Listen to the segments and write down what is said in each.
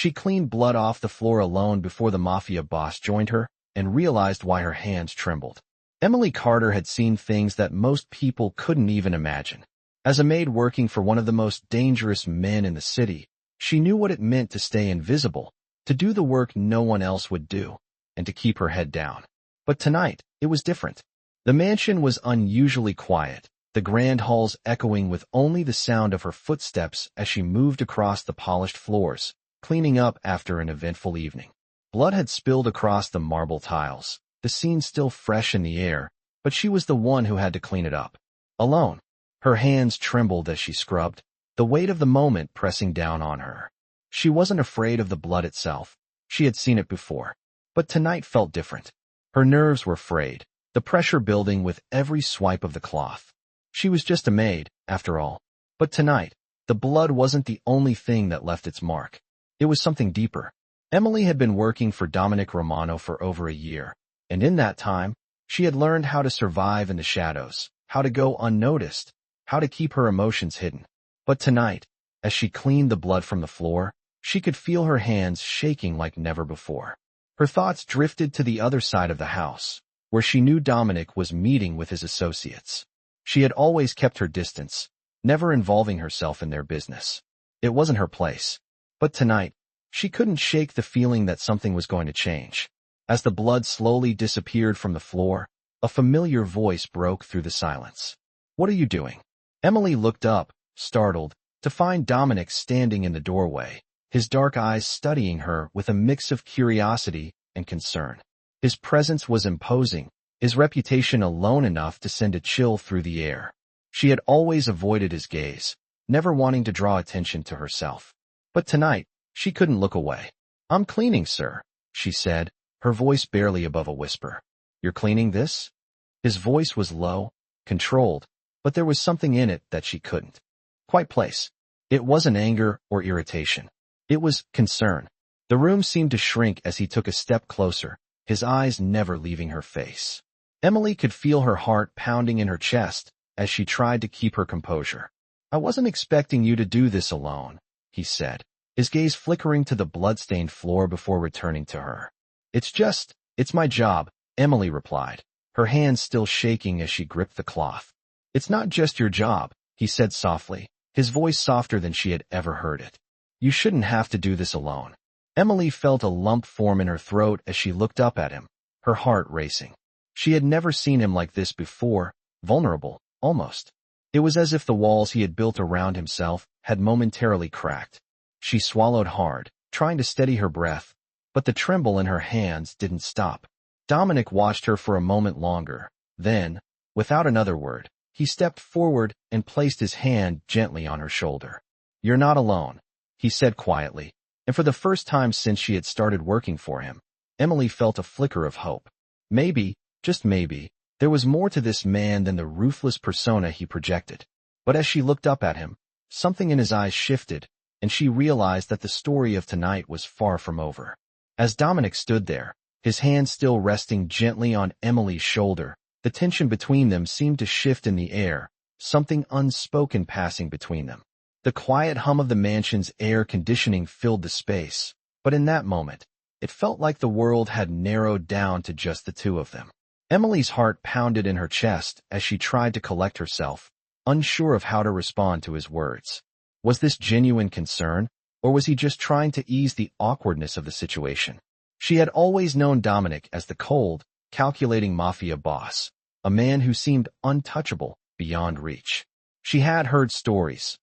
She cleaned blood off the floor alone before the Mafia boss joined her and realized why her hands trembled. Emily Carter had seen things that most people couldn't even imagine. As a maid working for one of the most dangerous men in the city, she knew what it meant to stay invisible, to do the work no one else would do, and to keep her head down. But tonight, it was different. The mansion was unusually quiet, the grand halls echoing with only the sound of her footsteps as she moved across the polished floors, cleaning up after an eventful evening. Blood had spilled across the marble tiles, the scene still fresh in the air, but she was the one who had to clean it up. Alone. Her hands trembled as she scrubbed, the weight of the moment pressing down on her. She wasn't afraid of the blood itself. She had seen it before. But tonight felt different. Her nerves were frayed, the pressure building with every swipe of the cloth. She was just a maid, after all. But tonight, the blood wasn't the only thing that left its mark. It was something deeper. Emily had been working for Dominic Romano for over a year, and in that time, she had learned how to survive in the shadows, how to go unnoticed, how to keep her emotions hidden. But tonight, as she cleaned the blood from the floor, she could feel her hands shaking like never before. Her thoughts drifted to the other side of the house, where she knew Dominic was meeting with his associates. She had always kept her distance, never involving herself in their business. It wasn't her place. But tonight, she couldn't shake the feeling that something was going to change. As the blood slowly disappeared from the floor, a familiar voice broke through the silence. "What are you doing?" Emily looked up, startled, to find Dominic standing in the doorway, his dark eyes studying her with a mix of curiosity and concern. His presence was imposing, his reputation alone enough to send a chill through the air. She had always avoided his gaze, never wanting to draw attention to herself. But tonight, she couldn't look away. "I'm cleaning, sir," she said, her voice barely above a whisper. "You're cleaning this?" His voice was low, controlled, but there was something in it that she couldn't quite place. It wasn't anger or irritation. It was concern. The room seemed to shrink as he took a step closer, his eyes never leaving her face. Emily could feel her heart pounding in her chest as she tried to keep her composure. "I wasn't expecting you to do this alone," he said, his gaze flickering to the blood-stained floor before returning to her. It's my job," Emily replied, her hands still shaking as she gripped the cloth. "It's not just your job," he said softly, his voice softer than she had ever heard it. "You shouldn't have to do this alone." Emily felt a lump form in her throat as she looked up at him, her heart racing. She had never seen him like this before, vulnerable, almost. It was as if the walls he had built around himself had momentarily cracked. She swallowed hard, trying to steady her breath, but the tremble in her hands didn't stop. Dominic watched her for a moment longer. Then, without another word, he stepped forward and placed his hand gently on her shoulder. "You're not alone," he said quietly, and for the first time since she had started working for him, Emily felt a flicker of hope. Maybe, just maybe, there was more to this man than the ruthless persona he projected. But as she looked up at him, something in his eyes shifted, and she realized that the story of tonight was far from over. As Dominic stood there, his hand still resting gently on Emily's shoulder, the tension between them seemed to shift in the air, something unspoken passing between them. The quiet hum of the mansion's air conditioning filled the space, but in that moment, it felt like the world had narrowed down to just the two of them. Emily's heart pounded in her chest as she tried to collect herself, unsure of how to respond to his words. Was this genuine concern, or was he just trying to ease the awkwardness of the situation? She had always known Dominic as the cold, calculating Mafia boss, a man who seemed untouchable, beyond reach. She had heard stories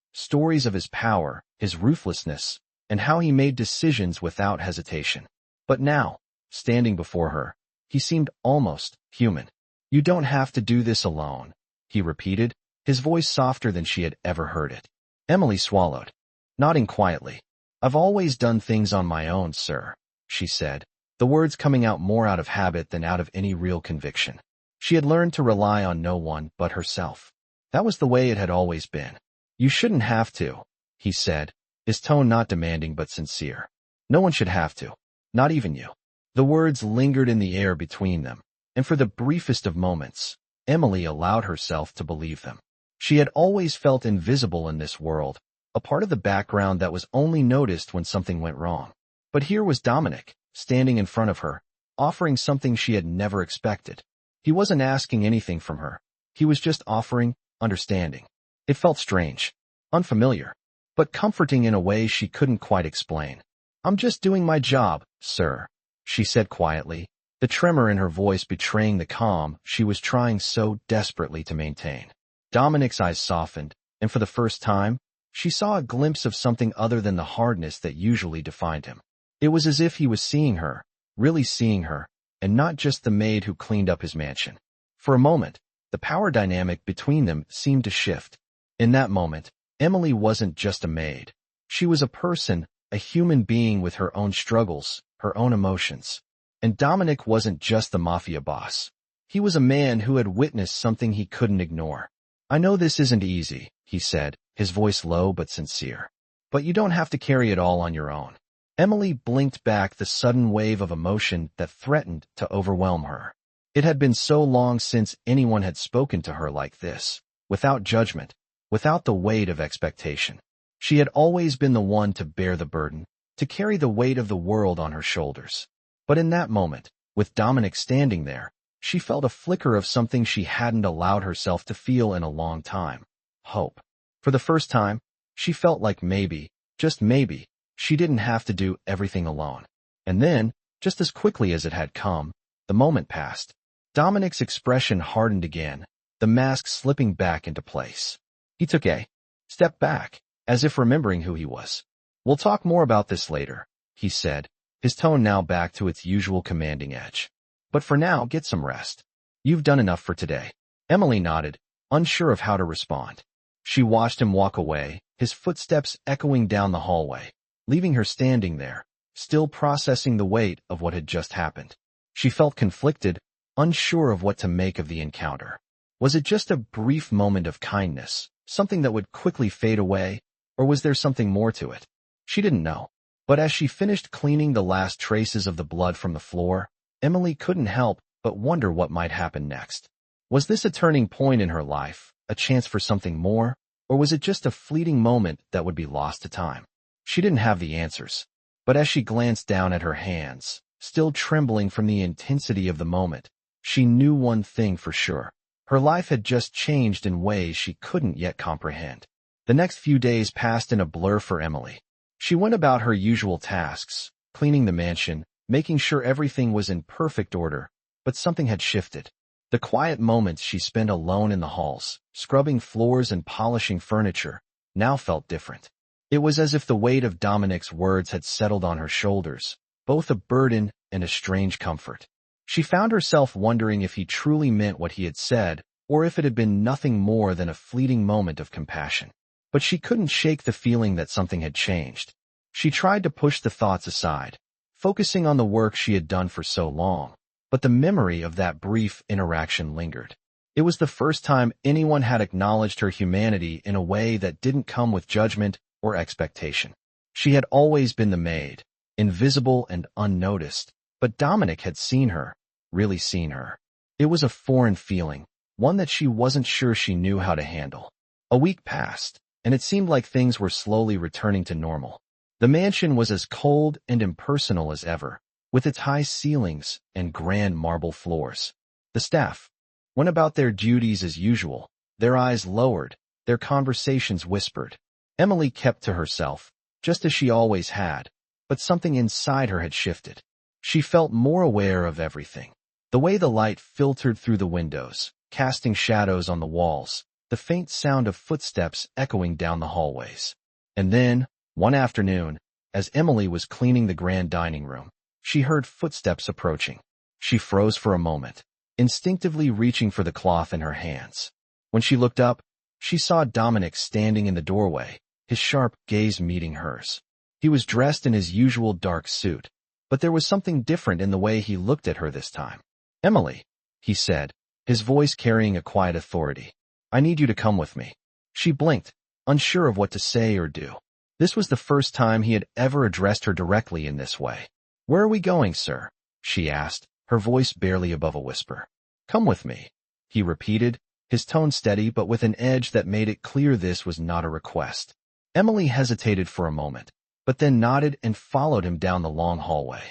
of his power, his ruthlessness, and how he made decisions without hesitation. But now, standing before her, he seemed almost human. "You don't have to do this alone," he repeated, his voice softer than she had ever heard it. Emily swallowed, nodding quietly. "I've always done things on my own, sir," she said, the words coming out more out of habit than out of any real conviction. She had learned to rely on no one but herself. That was the way it had always been. "You shouldn't have to," he said, his tone not demanding but sincere. "No one should have to, not even you." The words lingered in the air between them, and for the briefest of moments, Emily allowed herself to believe them. She had always felt invisible in this world, a part of the background that was only noticed when something went wrong. But here was Dominic, standing in front of her, offering something she had never expected. He wasn't asking anything from her. He was just offering understanding. It felt strange, unfamiliar, but comforting in a way she couldn't quite explain. "I'm just doing my job, sir," she said quietly, the tremor in her voice betraying the calm she was trying so desperately to maintain. Dominic's eyes softened, and for the first time, she saw a glimpse of something other than the hardness that usually defined him. It was as if he was seeing her, really seeing her, and not just the maid who cleaned up his mansion. For a moment, the power dynamic between them seemed to shift. In that moment, Emily wasn't just a maid. She was a person, a human being with her own struggles, her own emotions. And Dominic wasn't just the Mafia boss. He was a man who had witnessed something he couldn't ignore. "I know this isn't easy," he said, his voice low but sincere. "But you don't have to carry it all on your own." Emily blinked back the sudden wave of emotion that threatened to overwhelm her. It had been so long since anyone had spoken to her like this, without judgment, without the weight of expectation. She had always been the one to bear the burden, to carry the weight of the world on her shoulders. But in that moment, with Dominic standing there, she felt a flicker of something she hadn't allowed herself to feel in a long time. Hope. For the first time, she felt like maybe, just maybe, she didn't have to do everything alone. And then, just as quickly as it had come, the moment passed. Dominic's expression hardened again, the mask slipping back into place. He took a step back, as if remembering who he was. "We'll talk more about this later," he said, his tone now back to its usual commanding edge. "But for now, get some rest. You've done enough for today." Emily nodded, unsure of how to respond. She watched him walk away, his footsteps echoing down the hallway, leaving her standing there, still processing the weight of what had just happened. She felt conflicted, unsure of what to make of the encounter. Was it just a brief moment of kindness, something that would quickly fade away, or was there something more to it? She didn't know. But as she finished cleaning the last traces of the blood from the floor, Emily couldn't help but wonder what might happen next. Was this a turning point in her life, a chance for something more, or was it just a fleeting moment that would be lost to time? She didn't have the answers, but as she glanced down at her hands, still trembling from the intensity of the moment, she knew one thing for sure. Her life had just changed in ways she couldn't yet comprehend. The next few days passed in a blur for Emily. She went about her usual tasks, cleaning the mansion, making sure everything was in perfect order, but something had shifted. The quiet moments she spent alone in the halls, scrubbing floors and polishing furniture, now felt different. It was as if the weight of Dominic's words had settled on her shoulders, both a burden and a strange comfort. She found herself wondering if he truly meant what he had said, or if it had been nothing more than a fleeting moment of compassion. But she couldn't shake the feeling that something had changed. She tried to push the thoughts aside, focusing on the work she had done for so long, but the memory of that brief interaction lingered. It was the first time anyone had acknowledged her humanity in a way that didn't come with judgment or expectation. She had always been the maid, invisible and unnoticed, but Dominic had seen her, really seen her. It was a foreign feeling, one that she wasn't sure she knew how to handle. A week passed, and it seemed like things were slowly returning to normal. The mansion was as cold and impersonal as ever, with its high ceilings and grand marble floors. The staff went about their duties as usual, their eyes lowered, their conversations whispered. Emily kept to herself, just as she always had, but something inside her had shifted. She felt more aware of everything. The way the light filtered through the windows, casting shadows on the walls, the faint sound of footsteps echoing down the hallways. And then, one afternoon, as Emily was cleaning the grand dining room, she heard footsteps approaching. She froze for a moment, instinctively reaching for the cloth in her hands. When she looked up, she saw Dominic standing in the doorway, his sharp gaze meeting hers. He was dressed in his usual dark suit, but there was something different in the way he looked at her this time. "Emily," he said, his voice carrying a quiet authority. "I need you to come with me." She blinked, unsure of what to say or do. This was the first time he had ever addressed her directly in this way. "Where are we going, sir?" she asked, her voice barely above a whisper. "Come with me," he repeated, his tone steady but with an edge that made it clear this was not a request. Emily hesitated for a moment, but then nodded and followed him down the long hallway.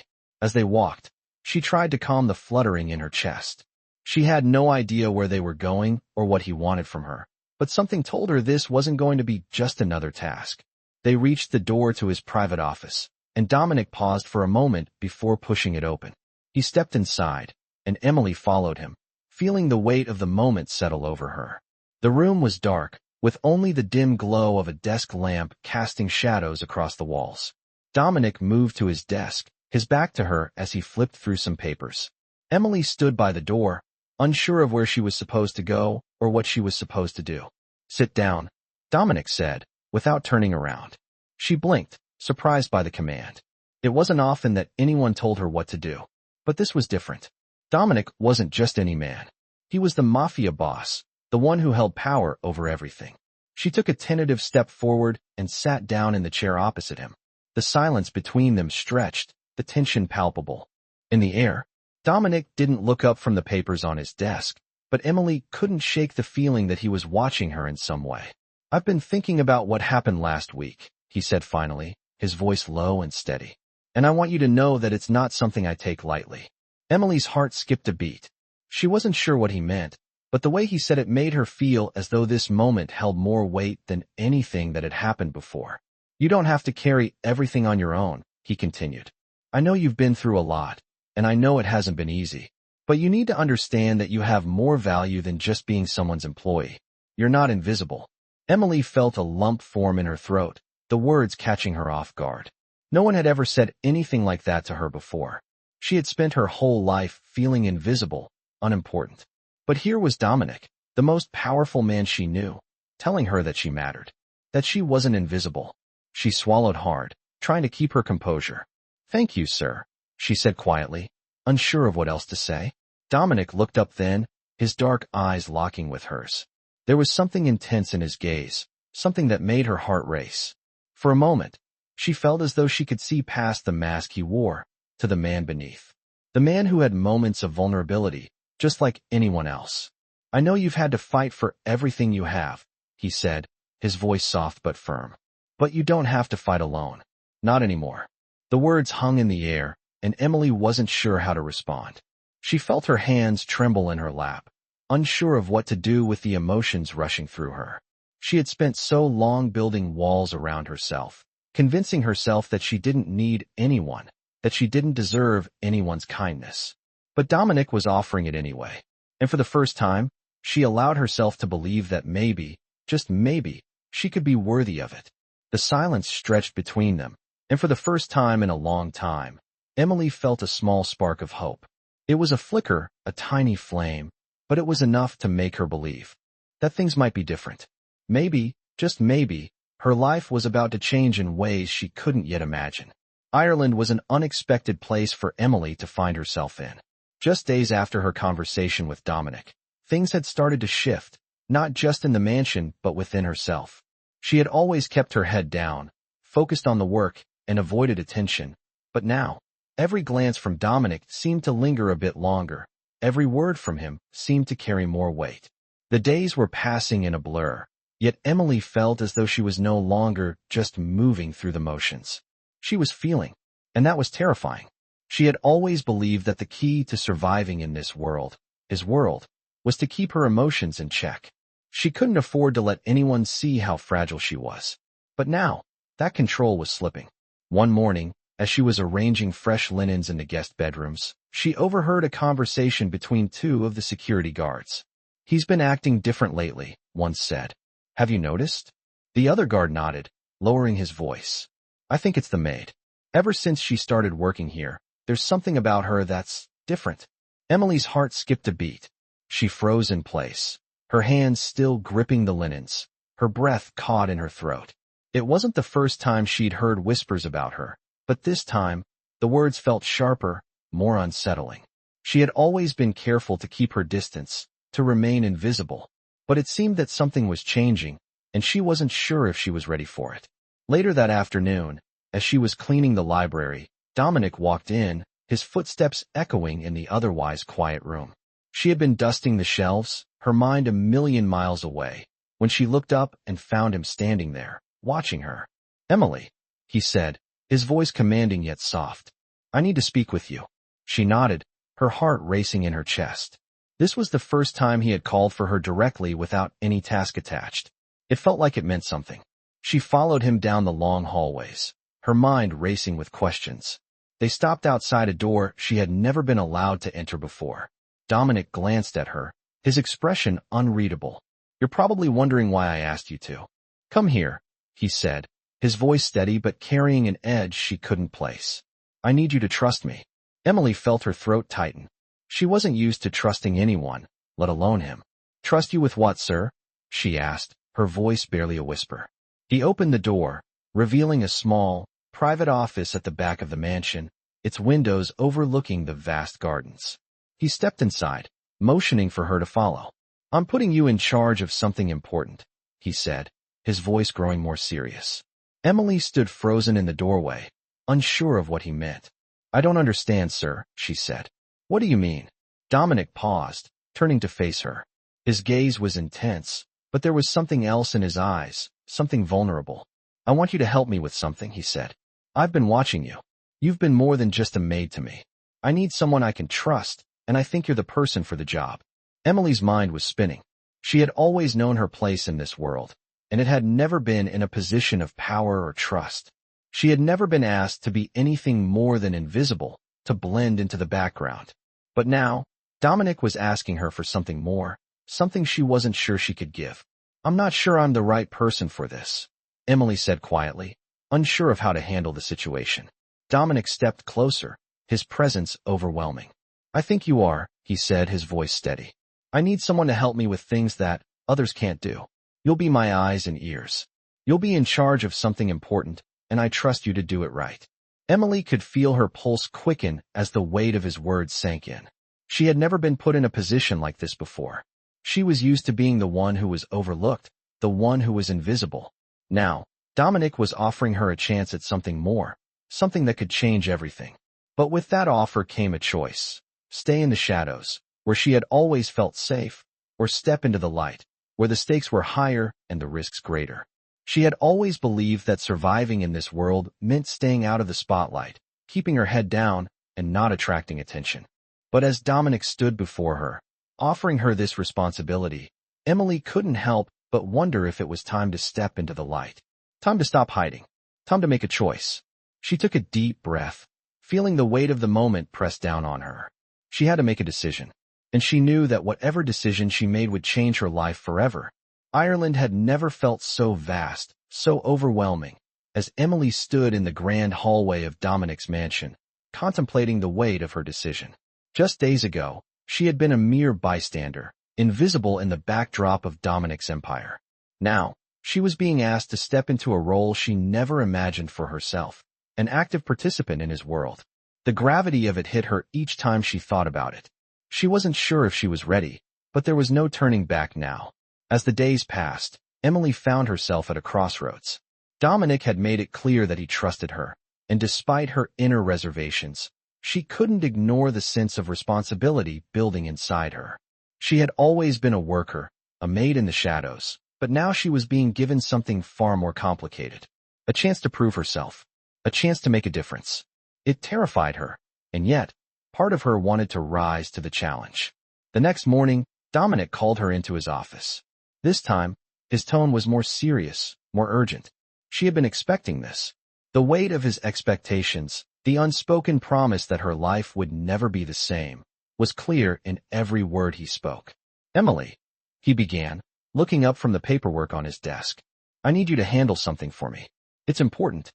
As they walked, she tried to calm the fluttering in her chest. She had no idea where they were going or what he wanted from her, but something told her this wasn't going to be just another task. They reached the door to his private office, and Dominic paused for a moment before pushing it open. He stepped inside, and Emily followed him, feeling the weight of the moment settle over her. The room was dark, with only the dim glow of a desk lamp casting shadows across the walls. Dominic moved to his desk, his back to her as he flipped through some papers. Emily stood by the door, unsure of where she was supposed to go or what she was supposed to do. "Sit down," Dominic said, without turning around. She blinked, surprised by the command. It wasn't often that anyone told her what to do, but this was different. Dominic wasn't just any man. He was the Mafia boss, the one who held power over everything. She took a tentative step forward and sat down in the chair opposite him. The silence between them stretched, the tension palpable. In the air, Dominic didn't look up from the papers on his desk, but Emily couldn't shake the feeling that he was watching her in some way. "I've been thinking about what happened last week," he said finally, his voice low and steady. "And I want you to know that it's not something I take lightly." Emily's heart skipped a beat. She wasn't sure what he meant, but the way he said it made her feel as though this moment held more weight than anything that had happened before. "You don't have to carry everything on your own," he continued. "I know you've been through a lot, and I know it hasn't been easy, but you need to understand that you have more value than just being someone's employee. You're not invisible." Emily felt a lump form in her throat, the words catching her off guard. No one had ever said anything like that to her before. She had spent her whole life feeling invisible, unimportant. But here was Dominic, the most powerful man she knew, telling her that she mattered, that she wasn't invisible. She swallowed hard, trying to keep her composure. "Thank you, sir," she said quietly, unsure of what else to say. Dominic looked up then, his dark eyes locking with hers. There was something intense in his gaze, something that made her heart race. For a moment, she felt as though she could see past the mask he wore, to the man beneath. The man who had moments of vulnerability, just like anyone else. "I know you've had to fight for everything you have," he said, his voice soft but firm. "But you don't have to fight alone. Not anymore." The words hung in the air, and Emily wasn't sure how to respond. She felt her hands tremble in her lap, unsure of what to do with the emotions rushing through her. She had spent so long building walls around herself, convincing herself that she didn't need anyone, that she didn't deserve anyone's kindness. But Dominic was offering it anyway, and for the first time, she allowed herself to believe that maybe, just maybe, she could be worthy of it. The silence stretched between them, and for the first time in a long time, Emily felt a small spark of hope. It was a flicker, a tiny flame, but it was enough to make her believe that things might be different. Maybe, just maybe, her life was about to change in ways she couldn't yet imagine. Ireland was an unexpected place for Emily to find herself in. Just days after her conversation with Dominic, things had started to shift, not just in the mansion but within herself. She had always kept her head down, focused on the work, and avoided attention, but now, every glance from Dominic seemed to linger a bit longer. Every word from him seemed to carry more weight. The days were passing in a blur, yet Emily felt as though she was no longer just moving through the motions. She was feeling, and that was terrifying. She had always believed that the key to surviving in this world, his world, was to keep her emotions in check. She couldn't afford to let anyone see how fragile she was. But now, that control was slipping. One morning, as she was arranging fresh linens in the guest bedrooms, she overheard a conversation between two of the security guards. "He's been acting different lately," one said. "Have you noticed?" The other guard nodded, lowering his voice. "I think it's the maid. Ever since she started working here, there's something about her that's different." Emily's heart skipped a beat. She froze in place, her hands still gripping the linens, her breath caught in her throat. It wasn't the first time she'd heard whispers about her, but this time, the words felt sharper, more unsettling. She had always been careful to keep her distance, to remain invisible, but it seemed that something was changing, and she wasn't sure if she was ready for it. Later that afternoon, as she was cleaning the library, Dominic walked in, his footsteps echoing in the otherwise quiet room. She had been dusting the shelves, her mind a million miles away, when she looked up and found him standing there, watching her. "Emily," he said, his voice commanding yet soft. "I need to speak with you." She nodded, her heart racing in her chest. This was the first time he had called for her directly without any task attached. It felt like it meant something. She followed him down the long hallways, her mind racing with questions. They stopped outside a door she had never been allowed to enter before. Dominic glanced at her, his expression unreadable. "You're probably wondering why I asked you to. Come here," he said, his voice steady but carrying an edge she couldn't place. "I need you to trust me." Emily felt her throat tighten. She wasn't used to trusting anyone, let alone him. "Trust you with what, sir?" she asked, her voice barely a whisper. He opened the door, revealing a small, private office at the back of the mansion, its windows overlooking the vast gardens. He stepped inside, motioning for her to follow. "I'm putting you in charge of something important," he said, his voice growing more serious. Emily stood frozen in the doorway, unsure of what he meant. "I don't understand, sir," she said. "What do you mean?" Dominic paused, turning to face her. His gaze was intense, but there was something else in his eyes, something vulnerable. "I want you to help me with something," he said. "I've been watching you. You've been more than just a maid to me. I need someone I can trust, and I think you're the person for the job." Emily's mind was spinning. She had always known her place in this world, and it had never been in a position of power or trust. She had never been asked to be anything more than invisible, to blend into the background. But now, Dominic was asking her for something more, something she wasn't sure she could give. "I'm not sure I'm the right person for this," Emily said quietly, unsure of how to handle the situation. Dominic stepped closer, his presence overwhelming. "I think you are," he said, his voice steady. "I need someone to help me with things that others can't do. You'll be my eyes and ears. You'll be in charge of something important, and I trust you to do it right." Emily could feel her pulse quicken as the weight of his words sank in. She had never been put in a position like this before. She was used to being the one who was overlooked, the one who was invisible. Now, Dominic was offering her a chance at something more, something that could change everything. But with that offer came a choice: stay in the shadows, where she had always felt safe, or step into the light, where the stakes were higher and the risks greater. She had always believed that surviving in this world meant staying out of the spotlight, keeping her head down, and not attracting attention. But as Dominic stood before her, offering her this responsibility, Emily couldn't help but wonder if it was time to step into the light. Time to stop hiding. Time to make a choice. She took a deep breath, feeling the weight of the moment press down on her. She had to make a decision, and she knew that whatever decision she made would change her life forever. Ireland had never felt so vast, so overwhelming, as Emily stood in the grand hallway of Dominic's mansion, contemplating the weight of her decision. Just days ago, she had been a mere bystander, invisible in the backdrop of Dominic's empire. Now, she was being asked to step into a role she never imagined for herself, an active participant in his world. The gravity of it hit her each time she thought about it. She wasn't sure if she was ready, but there was no turning back now. As the days passed, Emily found herself at a crossroads. Dominic had made it clear that he trusted her, and despite her inner reservations, she couldn't ignore the sense of responsibility building inside her. She had always been a worker, a maid in the shadows, but now she was being given something far more complicated. A chance to prove herself, a chance to make a difference. It terrified her, and yet, part of her wanted to rise to the challenge. The next morning, Dominic called her into his office. This time, his tone was more serious, more urgent. She had been expecting this. The weight of his expectations, the unspoken promise that her life would never be the same, was clear in every word he spoke. "Emily," he began, looking up from the paperwork on his desk. "I need you to handle something for me. It's important."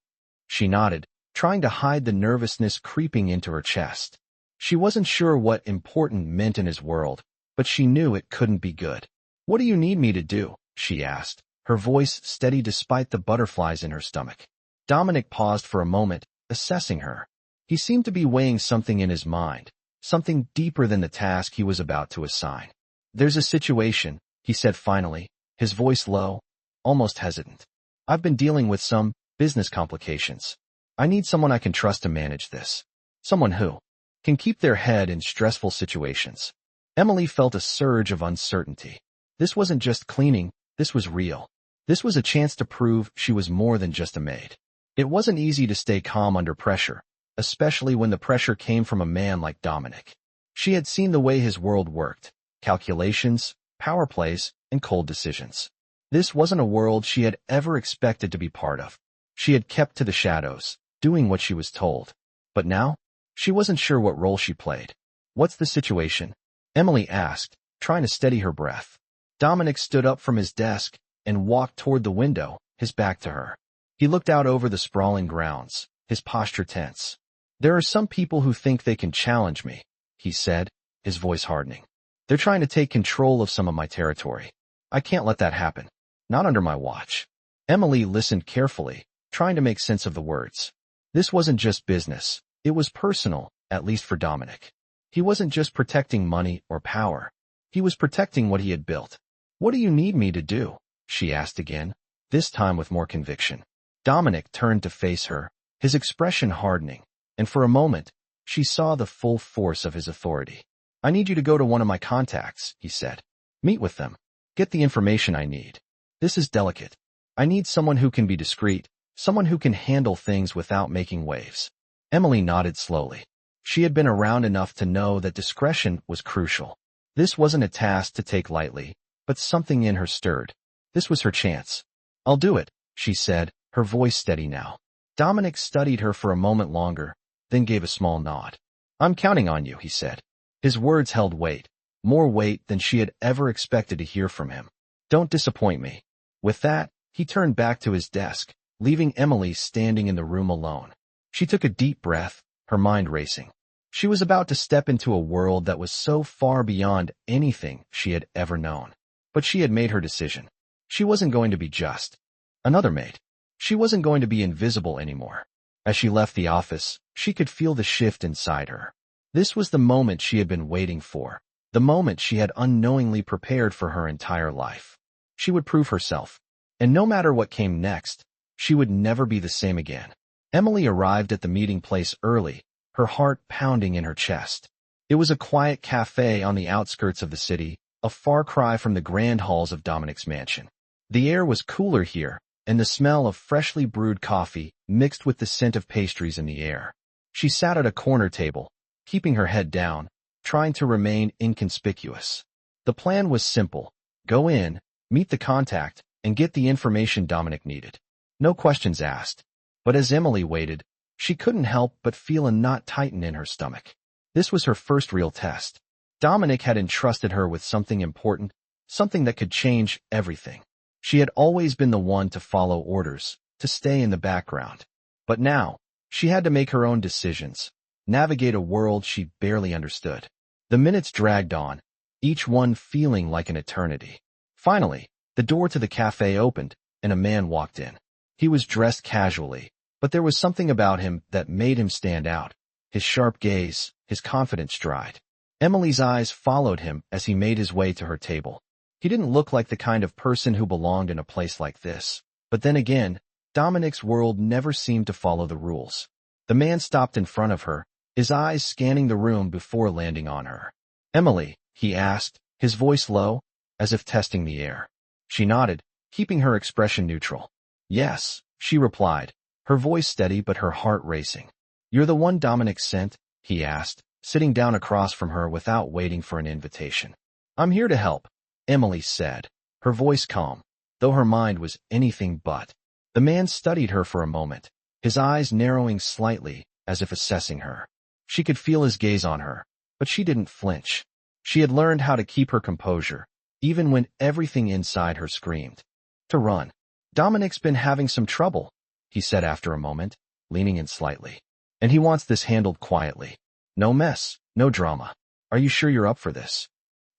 She nodded, trying to hide the nervousness creeping into her chest. She wasn't sure what important meant in his world, but she knew it couldn't be good. "What do you need me to do?" she asked, her voice steady despite the butterflies in her stomach. Dominic paused for a moment, assessing her. He seemed to be weighing something in his mind, something deeper than the task he was about to assign. "There's a situation," he said finally, his voice low, almost hesitant. "I've been dealing with some business complications. I need someone I can trust to manage this. Someone who can keep their head in stressful situations." Emily felt a surge of uncertainty. This wasn't just cleaning, this was real. This was a chance to prove she was more than just a maid. It wasn't easy to stay calm under pressure, especially when the pressure came from a man like Dominic. She had seen the way his world worked: calculations, power plays, and cold decisions. This wasn't a world she had ever expected to be part of. She had kept to the shadows, doing what she was told. But now, she wasn't sure what role she played. "What's the situation?" Emily asked, trying to steady her breath. Dominic stood up from his desk and walked toward the window, his back to her. He looked out over the sprawling grounds, his posture tense. "There are some people who think they can challenge me," he said, his voice hardening. "They're trying to take control of some of my territory. I can't let that happen. Not under my watch." Emily listened carefully, trying to make sense of the words. This wasn't just business. It was personal, at least for Dominic. He wasn't just protecting money or power. He was protecting what he had built. "What do you need me to do?" she asked again, this time with more conviction. Dominic turned to face her, his expression hardening, and for a moment, she saw the full force of his authority. "I need you to go to one of my contacts," he said. "Meet with them. Get the information I need. This is delicate. I need someone who can be discreet, someone who can handle things without making waves." Emily nodded slowly. She had been around enough to know that discretion was crucial. This wasn't a task to take lightly, but something in her stirred. This was her chance. "I'll do it," she said, her voice steady now. Dominic studied her for a moment longer, then gave a small nod. "I'm counting on you," he said. His words held weight, more weight than she had ever expected to hear from him. "Don't disappoint me." With that, he turned back to his desk, leaving Emily standing in the room alone. She took a deep breath, her mind racing. She was about to step into a world that was so far beyond anything she had ever known. But she had made her decision. She wasn't going to be just another maid. She wasn't going to be invisible anymore. As she left the office, she could feel the shift inside her. This was the moment she had been waiting for, the moment she had unknowingly prepared for her entire life. She would prove herself, and no matter what came next, she would never be the same again. Emily arrived at the meeting place early, her heart pounding in her chest. It was a quiet cafe on the outskirts of the city, a far cry from the grand halls of Dominic's mansion. The air was cooler here, and the smell of freshly brewed coffee mixed with the scent of pastries in the air. She sat at a corner table, keeping her head down, trying to remain inconspicuous. The plan was simple: go in, meet the contact, and get the information Dominic needed. No questions asked. But as Emily waited, she couldn't help but feel a knot tighten in her stomach. This was her first real test. Dominic had entrusted her with something important, something that could change everything. She had always been the one to follow orders, to stay in the background. But now, she had to make her own decisions, navigate a world she barely understood. The minutes dragged on, each one feeling like an eternity. Finally, the door to the cafe opened, and a man walked in. He was dressed casually, but there was something about him that made him stand out. His sharp gaze, his confident stride. Emily's eyes followed him as he made his way to her table. He didn't look like the kind of person who belonged in a place like this. But then again, Dominic's world never seemed to follow the rules. The man stopped in front of her, his eyes scanning the room before landing on her. "Emily," he asked, his voice low, as if testing the air. She nodded, keeping her expression neutral. "Yes," she replied, her voice steady but her heart racing. "You're the one Dominic sent?" he asked, sitting down across from her without waiting for an invitation. "I'm here to help," Emily said, her voice calm, though her mind was anything but. The man studied her for a moment, his eyes narrowing slightly, as if assessing her. She could feel his gaze on her, but she didn't flinch. She had learned how to keep her composure, even when everything inside her screamed to run. "Dominic's been having some trouble," he said after a moment, leaning in slightly. "And he wants this handled quietly. No mess, no drama. Are you sure you're up for this?"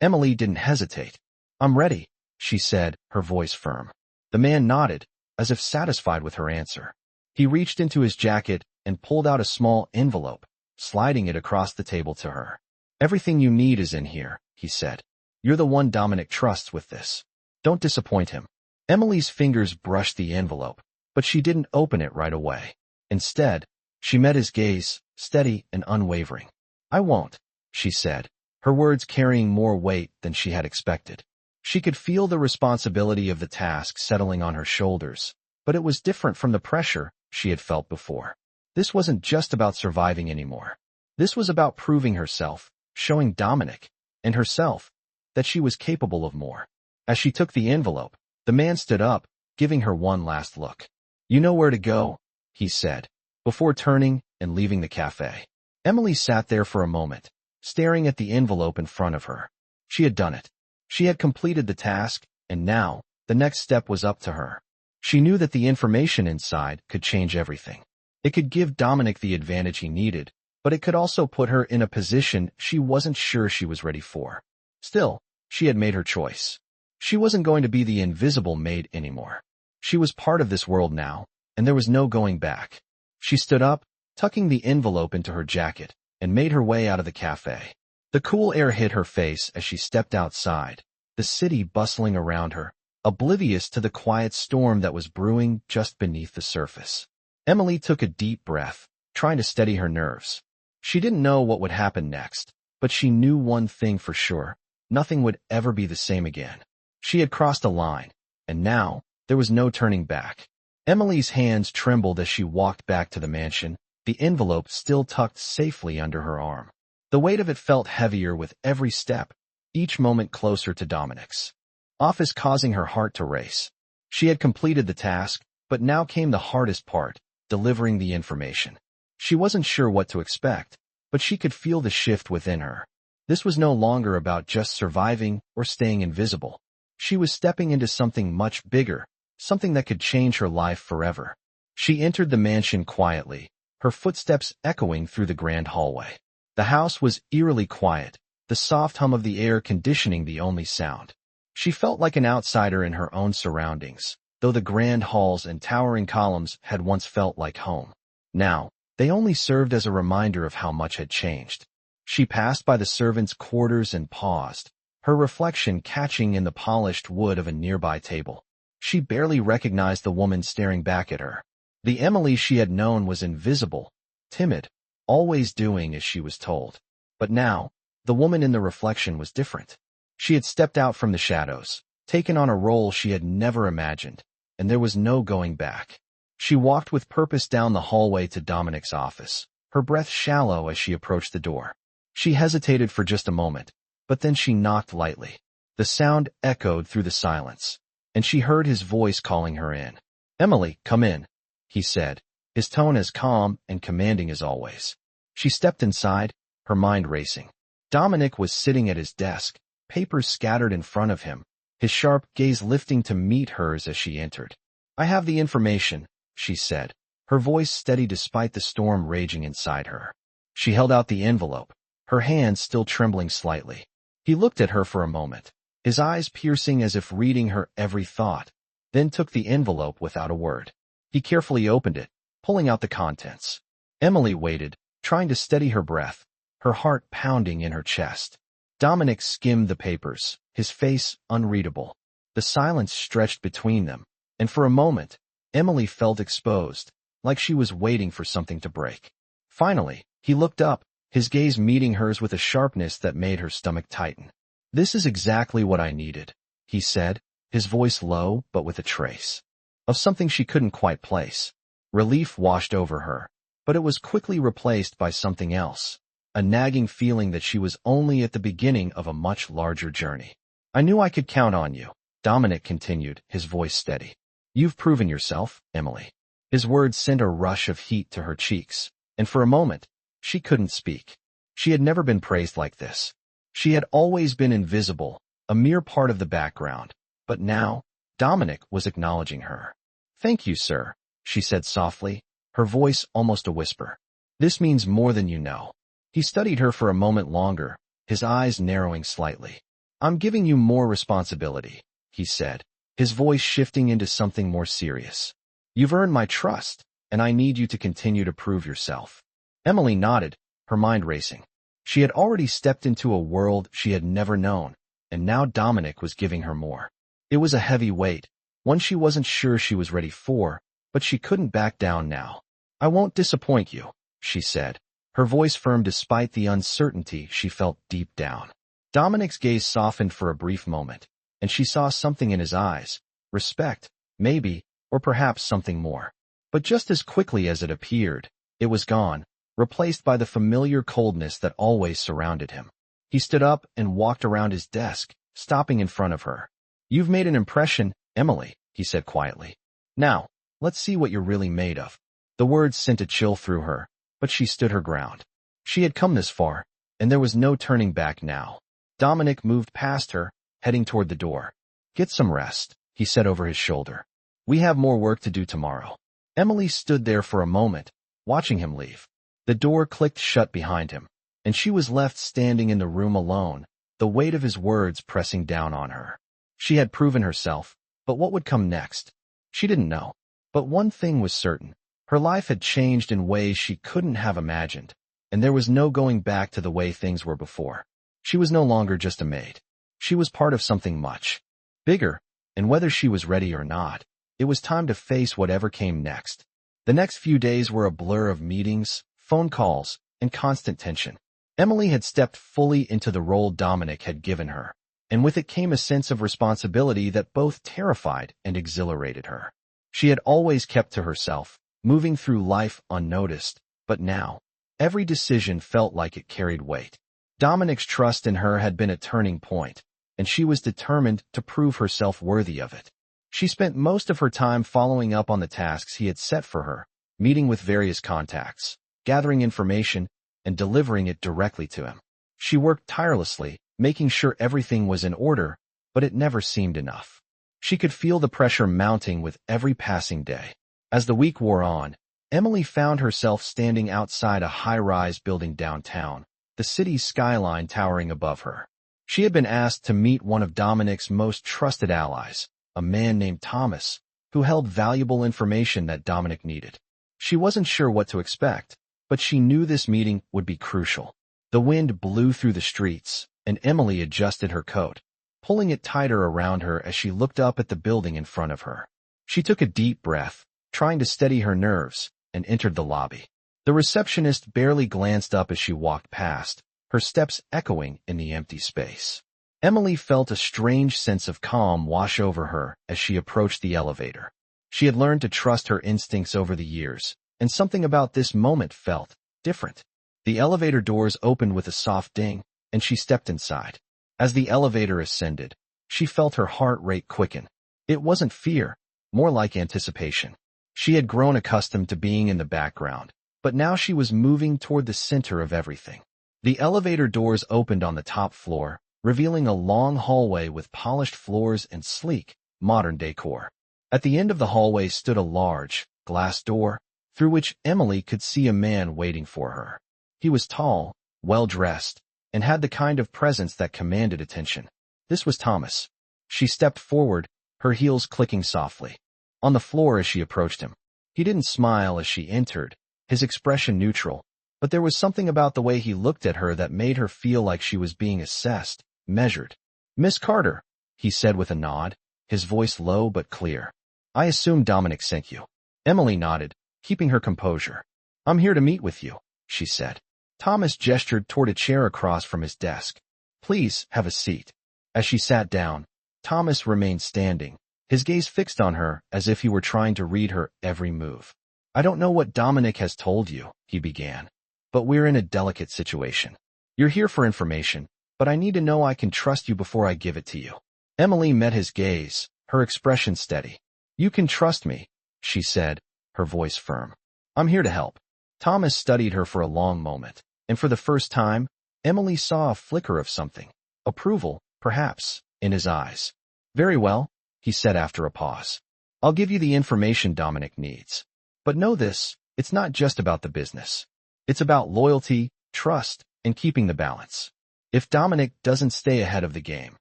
Emily didn't hesitate. "I'm ready," she said, her voice firm. The man nodded, as if satisfied with her answer. He reached into his jacket and pulled out a small envelope, sliding it across the table to her. "Everything you need is in here," he said. "You're the one Dominic trusts with this. Don't disappoint him." Emily's fingers brushed the envelope, but she didn't open it right away. Instead, she met his gaze, steady and unwavering. "I won't," she said, her words carrying more weight than she had expected. She could feel the responsibility of the task settling on her shoulders, but it was different from the pressure she had felt before. This wasn't just about surviving anymore. This was about proving herself, showing Dominic, and herself, that she was capable of more. As she took the envelope, the man stood up, giving her one last look. "You know where to go," he said, before turning and leaving the cafe. Emily sat there for a moment, staring at the envelope in front of her. She had done it. She had completed the task, and now, the next step was up to her. She knew that the information inside could change everything. It could give Dominic the advantage he needed, but it could also put her in a position she wasn't sure she was ready for. Still, she had made her choice. She wasn't going to be the invisible maid anymore. She was part of this world now, and there was no going back. She stood up, tucking the envelope into her jacket, and made her way out of the cafe. The cool air hit her face as she stepped outside, the city bustling around her, oblivious to the quiet storm that was brewing just beneath the surface. Emily took a deep breath, trying to steady her nerves. She didn't know what would happen next, but she knew one thing for sure: nothing would ever be the same again. She had crossed a line, and now, there was no turning back. Emily's hands trembled as she walked back to the mansion, the envelope still tucked safely under her arm. The weight of it felt heavier with every step, each moment closer to Dominic's office, causing her heart to race. She had completed the task, but now came the hardest part: delivering the information. She wasn't sure what to expect, but she could feel the shift within her. This was no longer about just surviving or staying invisible. She was stepping into something much bigger, something that could change her life forever. She entered the mansion quietly, her footsteps echoing through the grand hallway. The house was eerily quiet, the soft hum of the air conditioning the only sound. She felt like an outsider in her own surroundings, though the grand halls and towering columns had once felt like home. Now, they only served as a reminder of how much had changed. She passed by the servants' quarters and paused, her reflection catching in the polished wood of a nearby table. She barely recognized the woman staring back at her. The Emily she had known was invisible, timid, always doing as she was told. But now, the woman in the reflection was different. She had stepped out from the shadows, taken on a role she had never imagined, and there was no going back. She walked with purpose down the hallway to Dominic's office, her breath shallow as she approached the door. She hesitated for just a moment, but then she knocked lightly. The sound echoed through the silence, and she heard his voice calling her in. "Emily, come in," he said, his tone as calm and commanding as always. She stepped inside, her mind racing. Dominic was sitting at his desk, papers scattered in front of him, his sharp gaze lifting to meet hers as she entered. "I have the information," she said, her voice steady despite the storm raging inside her. She held out the envelope, her hands still trembling slightly. He looked at her for a moment, his eyes piercing as if reading her every thought, then took the envelope without a word. He carefully opened it, pulling out the contents. Emily waited, trying to steady her breath, her heart pounding in her chest. Dominic skimmed the papers, his face unreadable. The silence stretched between them, and for a moment, Emily felt exposed, like she was waiting for something to break. Finally, he looked up, his gaze meeting hers with a sharpness that made her stomach tighten. "This is exactly what I needed," he said, his voice low but with a trace of something she couldn't quite place. Relief washed over her, but it was quickly replaced by something else, a nagging feeling that she was only at the beginning of a much larger journey. "I knew I could count on you," Dominic continued, his voice steady. "You've proven yourself, Emily." His words sent a rush of heat to her cheeks, and for a moment, she couldn't speak. She had never been praised like this. She had always been invisible, a mere part of the background, but now, Dominic was acknowledging her. "Thank you, sir," she said softly, her voice almost a whisper. "This means more than you know." He studied her for a moment longer, his eyes narrowing slightly. "I'm giving you more responsibility," he said, his voice shifting into something more serious. "You've earned my trust, and I need you to continue to prove yourself." Emily nodded, her mind racing. She had already stepped into a world she had never known, and now Dominic was giving her more. It was a heavy weight, one she wasn't sure she was ready for, but she couldn't back down now. "I won't disappoint you," she said, her voice firm despite the uncertainty she felt deep down. Dominic's gaze softened for a brief moment, and she saw something in his eyes: respect, maybe, or perhaps something more. But just as quickly as it appeared, it was gone, replaced by the familiar coldness that always surrounded him. He stood up and walked around his desk, stopping in front of her. "You've made an impression, Emily," he said quietly. "Now, let's see what you're really made of." The words sent a chill through her, but she stood her ground. She had come this far, and there was no turning back now. Dominic moved past her, heading toward the door. "Get some rest," he said over his shoulder. "We have more work to do tomorrow." Emily stood there for a moment, watching him leave. The door clicked shut behind him, and she was left standing in the room alone, the weight of his words pressing down on her. She had proven herself, but what would come next? She didn't know. But one thing was certain. Her life had changed in ways she couldn't have imagined, and there was no going back to the way things were before. She was no longer just a maid. She was part of something much bigger, and whether she was ready or not, it was time to face whatever came next. The next few days were a blur of meetings, phone calls, and constant tension. Emily had stepped fully into the role Dominic had given her, and with it came a sense of responsibility that both terrified and exhilarated her. She had always kept to herself, moving through life unnoticed, but now, every decision felt like it carried weight. Dominic's trust in her had been a turning point, and she was determined to prove herself worthy of it. She spent most of her time following up on the tasks he had set for her, meeting with various contacts, gathering information, and delivering it directly to him. She worked tirelessly, making sure everything was in order, but it never seemed enough. She could feel the pressure mounting with every passing day. As the week wore on, Emily found herself standing outside a high-rise building downtown, the city's skyline towering above her. She had been asked to meet one of Dominic's most trusted allies, a man named Thomas, who held valuable information that Dominic needed. She wasn't sure what to expect, but she knew this meeting would be crucial. The wind blew through the streets, and Emily adjusted her coat, pulling it tighter around her as she looked up at the building in front of her. She took a deep breath, trying to steady her nerves, and entered the lobby. The receptionist barely glanced up as she walked past, her steps echoing in the empty space. Emily felt a strange sense of calm wash over her as she approached the elevator. She had learned to trust her instincts over the years, and something about this moment felt different. The elevator doors opened with a soft ding, and she stepped inside. As the elevator ascended, she felt her heart rate quicken. It wasn't fear, more like anticipation. She had grown accustomed to being in the background, but now she was moving toward the center of everything. The elevator doors opened on the top floor, revealing a long hallway with polished floors and sleek, modern decor. At the end of the hallway stood a large, glass door, through which Emily could see a man waiting for her. He was tall, well-dressed, and had the kind of presence that commanded attention. This was Thomas. She stepped forward, her heels clicking softly. On the floor as she approached him. He didn't smile as she entered, his expression neutral, but there was something about the way he looked at her that made her feel like she was being assessed, measured. "Miss Carter," he said with a nod, his voice low but clear. "I assume Dominic sent you." Emily nodded, keeping her composure. "I'm here to meet with you," she said. Thomas gestured toward a chair across from his desk. "Please, have a seat." As she sat down, Thomas remained standing, his gaze fixed on her as if he were trying to read her every move. "I don't know what Dominic has told you," he began, "but we're in a delicate situation. You're here for information, but I need to know I can trust you before I give it to you." Emily met his gaze, her expression steady. "You can trust me," she said, her voice firm. "I'm here to help." Thomas studied her for a long moment, and for the first time, Emily saw a flicker of something. Approval, perhaps, in his eyes. "Very well," he said after a pause. "I'll give you the information Dominic needs. But know this, it's not just about the business. It's about loyalty, trust, and keeping the balance. If Dominic doesn't stay ahead of the game,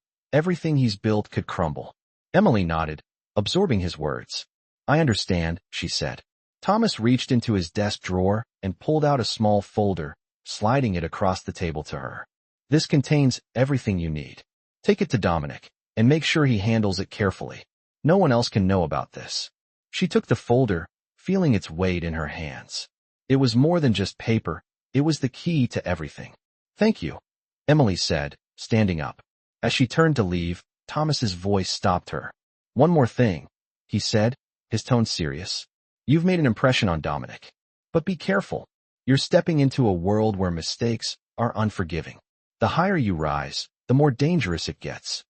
everything he's built could crumble." Emily nodded, absorbing his words. "I understand," she said. Thomas reached into his desk drawer and pulled out a small folder, sliding it across the table to her. "This contains everything you need. Take it to Dominic, and make sure he handles it carefully. No one else can know about this." She took the folder, feeling its weight in her hands. It was more than just paper, it was the key to everything. "Thank you," Emily said, standing up. As she turned to leave, Thomas's voice stopped her. "One more thing," he said, his tone serious. You've made an impression on Dominic. But be careful. You're stepping into a world where mistakes are unforgiving. The higher you rise, the more dangerous it gets.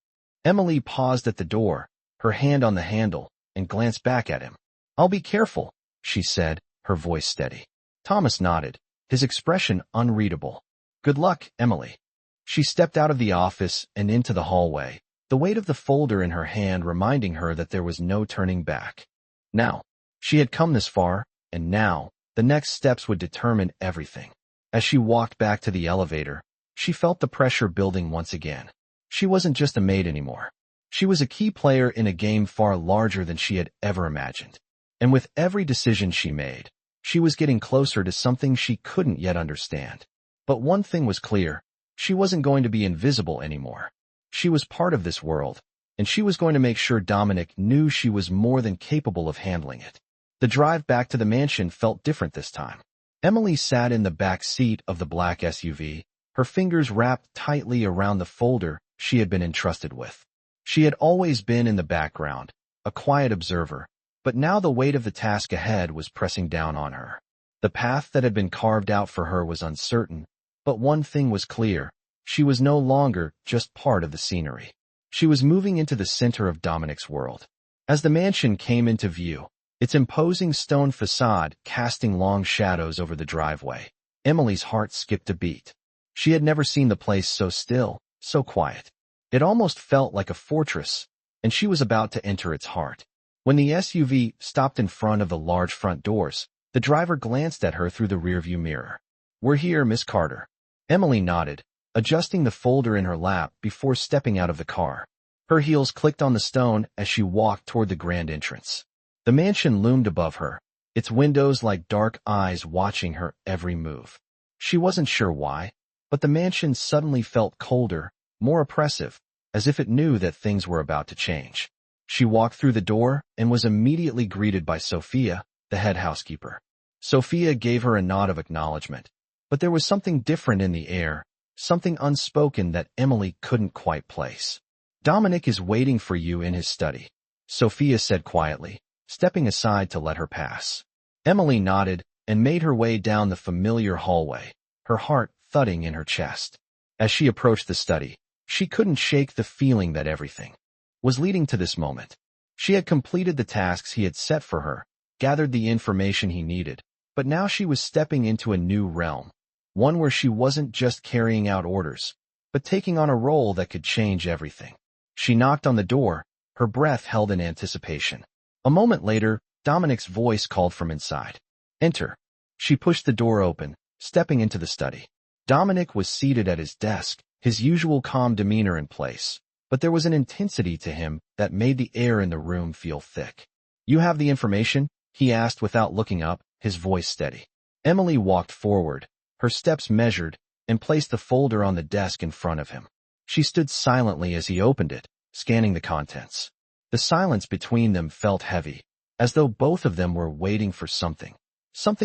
Emily paused at the door, her hand on the handle, and glanced back at him. I'll be careful, she said, her voice steady. Thomas nodded, his expression unreadable. Good luck, Emily. She stepped out of the office and into the hallway, the weight of the folder in her hand reminding her that there was no turning back. Now, she had come this far, and now, the next steps would determine everything. As she walked back to the elevator, she felt the pressure building once again. She wasn't just a maid anymore. She was a key player in a game far larger than she had ever imagined. And with every decision she made, she was getting closer to something she couldn't yet understand. But one thing was clear. She wasn't going to be invisible anymore. She was part of this world, and she was going to make sure Dominic knew she was more than capable of handling it. The drive back to the mansion felt different this time. Emily sat in the back seat of the black SUV, her fingers wrapped tightly around the folder she had been entrusted with. She had always been in the background, a quiet observer, but now the weight of the task ahead was pressing down on her. The path that had been carved out for her was uncertain, but one thing was clear. She was no longer just part of the scenery. She was moving into the center of Dominic's world. As the mansion came into view, its imposing stone facade casting long shadows over the driveway, Emily's heart skipped a beat. She had never seen the place so still, so quiet. It almost felt like a fortress, and she was about to enter its heart. When the SUV stopped in front of the large front doors, the driver glanced at her through the rearview mirror. We're here, Miss Carter. Emily nodded, adjusting the folder in her lap before stepping out of the car. Her heels clicked on the stone as she walked toward the grand entrance. The mansion loomed above her, its windows like dark eyes watching her every move. She wasn't sure why, but the mansion suddenly felt colder, more oppressive, as if it knew that things were about to change. She walked through the door and was immediately greeted by Sophia, the head housekeeper. Sophia gave her a nod of acknowledgement, but there was something different in the air, something unspoken that Emily couldn't quite place. Dominic is waiting for you in his study, Sophia said quietly, stepping aside to let her pass. Emily nodded and made her way down the familiar hallway, her heart thudding in her chest. As she approached the study, she couldn't shake the feeling that everything was leading to this moment. She had completed the tasks he had set for her, gathered the information he needed, but now she was stepping into a new realm, one where she wasn't just carrying out orders, but taking on a role that could change everything. She knocked on the door, her breath held in anticipation. A moment later, Dominic's voice called from inside. Enter. She pushed the door open, stepping into the study. Dominic was seated at his desk, his usual calm demeanor in place, but there was an intensity to him that made the air in the room feel thick. You have the information? He asked without looking up, his voice steady. Emily walked forward, her steps measured, and placed the folder on the desk in front of him. She stood silently as he opened it, scanning the contents. The silence between them felt heavy, as though both of them were waiting for something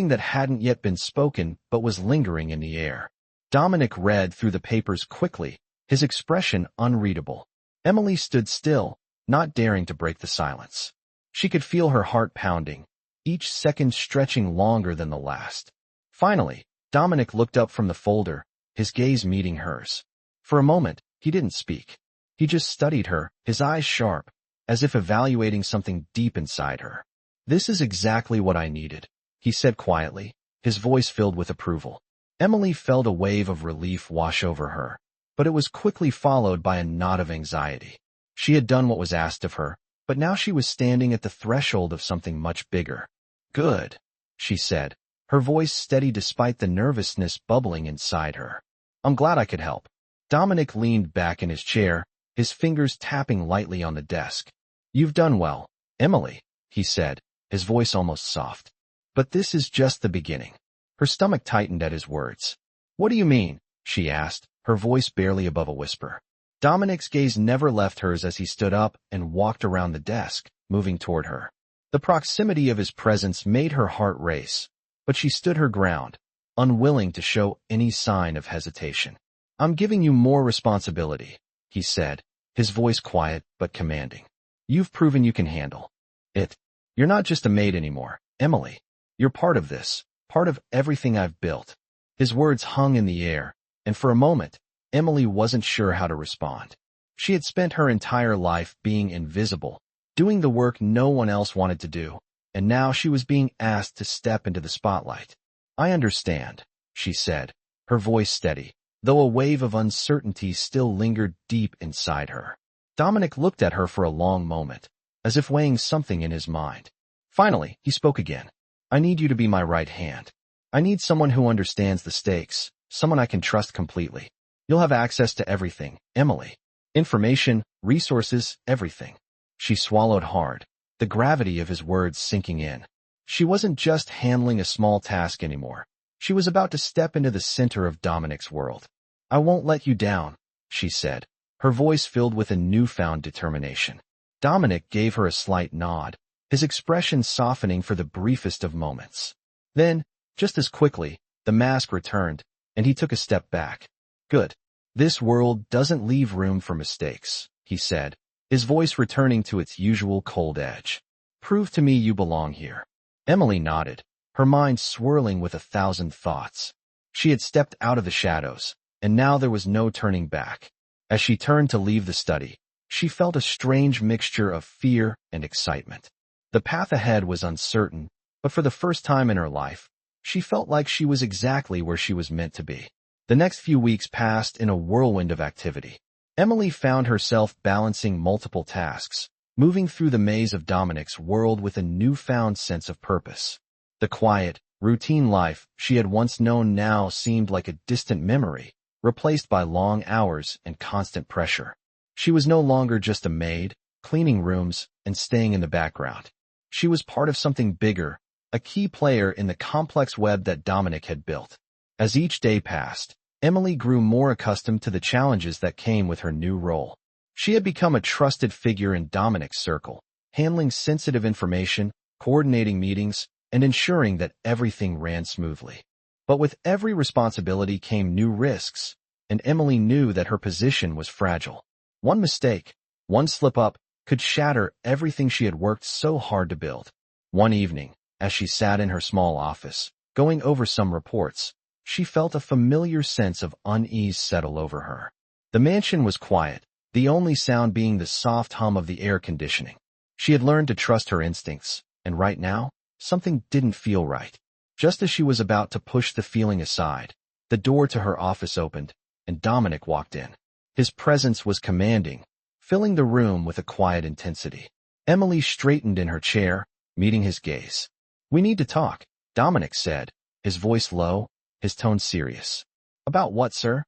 that hadn't yet been spoken but was lingering in the air. Dominic read through the papers quickly, his expression unreadable. Emily stood still, not daring to break the silence. She could feel her heart pounding, each second stretching longer than the last. Finally, Dominic looked up from the folder, his gaze meeting hers. For a moment, he didn't speak. He just studied her, his eyes sharp, as if evaluating something deep inside her. This is exactly what I needed, he said quietly, his voice filled with approval. Emily felt a wave of relief wash over her, but it was quickly followed by a knot of anxiety. She had done what was asked of her, but now she was standing at the threshold of something much bigger. Good, she said, her voice steady despite the nervousness bubbling inside her. I'm glad I could help. Dominic leaned back in his chair, his fingers tapping lightly on the desk. You've done well, Emily, he said, his voice almost soft. But this is just the beginning. Her stomach tightened at his words. What do you mean? She asked, her voice barely above a whisper. Dominic's gaze never left hers as he stood up and walked around the desk, moving toward her. The proximity of his presence made her heart race, but she stood her ground, unwilling to show any sign of hesitation. I'm giving you more responsibility, he said, his voice quiet but commanding. You've proven you can handle it. You're not just a maid anymore. Emily, you're part of this, part of everything I've built. His words hung in the air, and for a moment, Emily wasn't sure how to respond. She had spent her entire life being invisible, doing the work no one else wanted to do, and now she was being asked to step into the spotlight. I understand, she said, her voice steady, though a wave of uncertainty still lingered deep inside her. Dominic looked at her for a long moment, as if weighing something in his mind. Finally, he spoke again. I need you to be my right hand. I need someone who understands the stakes, someone I can trust completely. You'll have access to everything, Emily. Information, resources, everything. She swallowed hard, the gravity of his words sinking in. She wasn't just handling a small task anymore. She was about to step into the center of Dominic's world. I won't let you down, she said, her voice filled with a newfound determination. Dominic gave her a slight nod, his expression softening for the briefest of moments. Then, just as quickly, the mask returned, and he took a step back. Good. This world doesn't leave room for mistakes, he said, his voice returning to its usual cold edge. Prove to me you belong here. Emily nodded, her mind swirling with 1,000 thoughts. She had stepped out of the shadows, and now there was no turning back. As she turned to leave the study, she felt a strange mixture of fear and excitement. The path ahead was uncertain, but for the first time in her life, she felt like she was exactly where she was meant to be. The next few weeks passed in a whirlwind of activity. Emily found herself balancing multiple tasks, moving through the maze of Dominic's world with a newfound sense of purpose. The quiet, routine life she had once known now seemed like a distant memory, replaced by long hours and constant pressure. She was no longer just a maid, cleaning rooms and staying in the background. She was part of something bigger, a key player in the complex web that Dominic had built. As each day passed, Emily grew more accustomed to the challenges that came with her new role. She had become a trusted figure in Dominic's circle, handling sensitive information, coordinating meetings, and ensuring that everything ran smoothly. But with every responsibility came new risks, and Emily knew that her position was fragile. One mistake, one slip-up, could shatter everything she had worked so hard to build. One evening, as she sat in her small office, going over some reports, she felt a familiar sense of unease settle over her. The mansion was quiet, the only sound being the soft hum of the air conditioning. She had learned to trust her instincts, and right now, something didn't feel right. Just as she was about to push the feeling aside, the door to her office opened, and Dominic walked in. His presence was commanding, filling the room with a quiet intensity. Emily straightened in her chair, meeting his gaze. We need to talk, Dominic said, his voice low, his tone serious. About what, sir?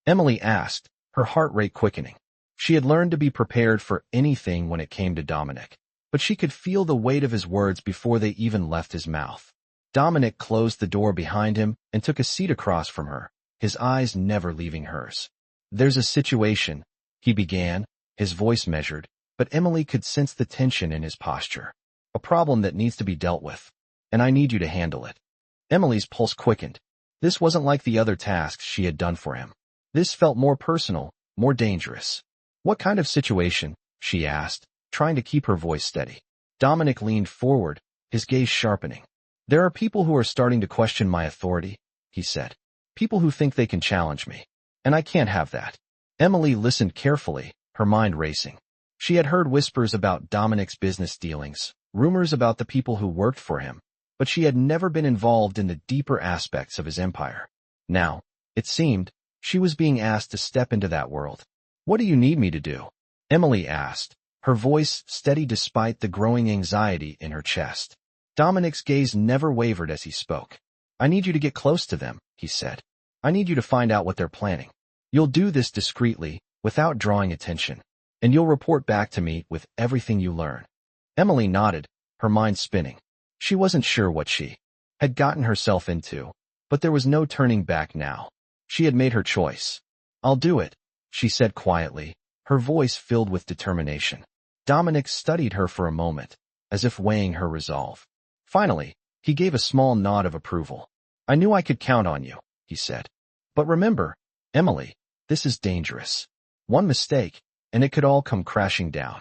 Emily asked, her heart rate quickening. She had learned to be prepared for anything when it came to Dominic, but she could feel the weight of his words before they even left his mouth. Dominic closed the door behind him and took a seat across from her, his eyes never leaving hers. There's a situation, he began, his voice measured, but Emily could sense the tension in his posture. A problem that needs to be dealt with, and I need you to handle it. Emily's pulse quickened. This wasn't like the other tasks she had done for him. This felt more personal, more dangerous. What kind of situation? She asked, trying to keep her voice steady. Dominic leaned forward, his gaze sharpening. There are people who are starting to question my authority, he said. People who think they can challenge me. And I can't have that. Emily listened carefully, her mind racing. She had heard whispers about Dominic's business dealings, rumors about the people who worked for him, but she had never been involved in the deeper aspects of his empire. Now, it seemed, she was being asked to step into that world. What do you need me to do? Emily asked, her voice steady despite the growing anxiety in her chest. Dominic's gaze never wavered as he spoke. I need you to get close to them, he said. I need you to find out what they're planning. You'll do this discreetly, without drawing attention, and you'll report back to me with everything you learn. Emily nodded, her mind spinning. She wasn't sure what she had gotten herself into, but there was no turning back now. She had made her choice. I'll do it, she said quietly, her voice filled with determination. Dominic studied her for a moment, as if weighing her resolve. Finally, he gave a small nod of approval. I knew I could count on you, he said. But remember, Emily, this is dangerous. One mistake, and it could all come crashing down.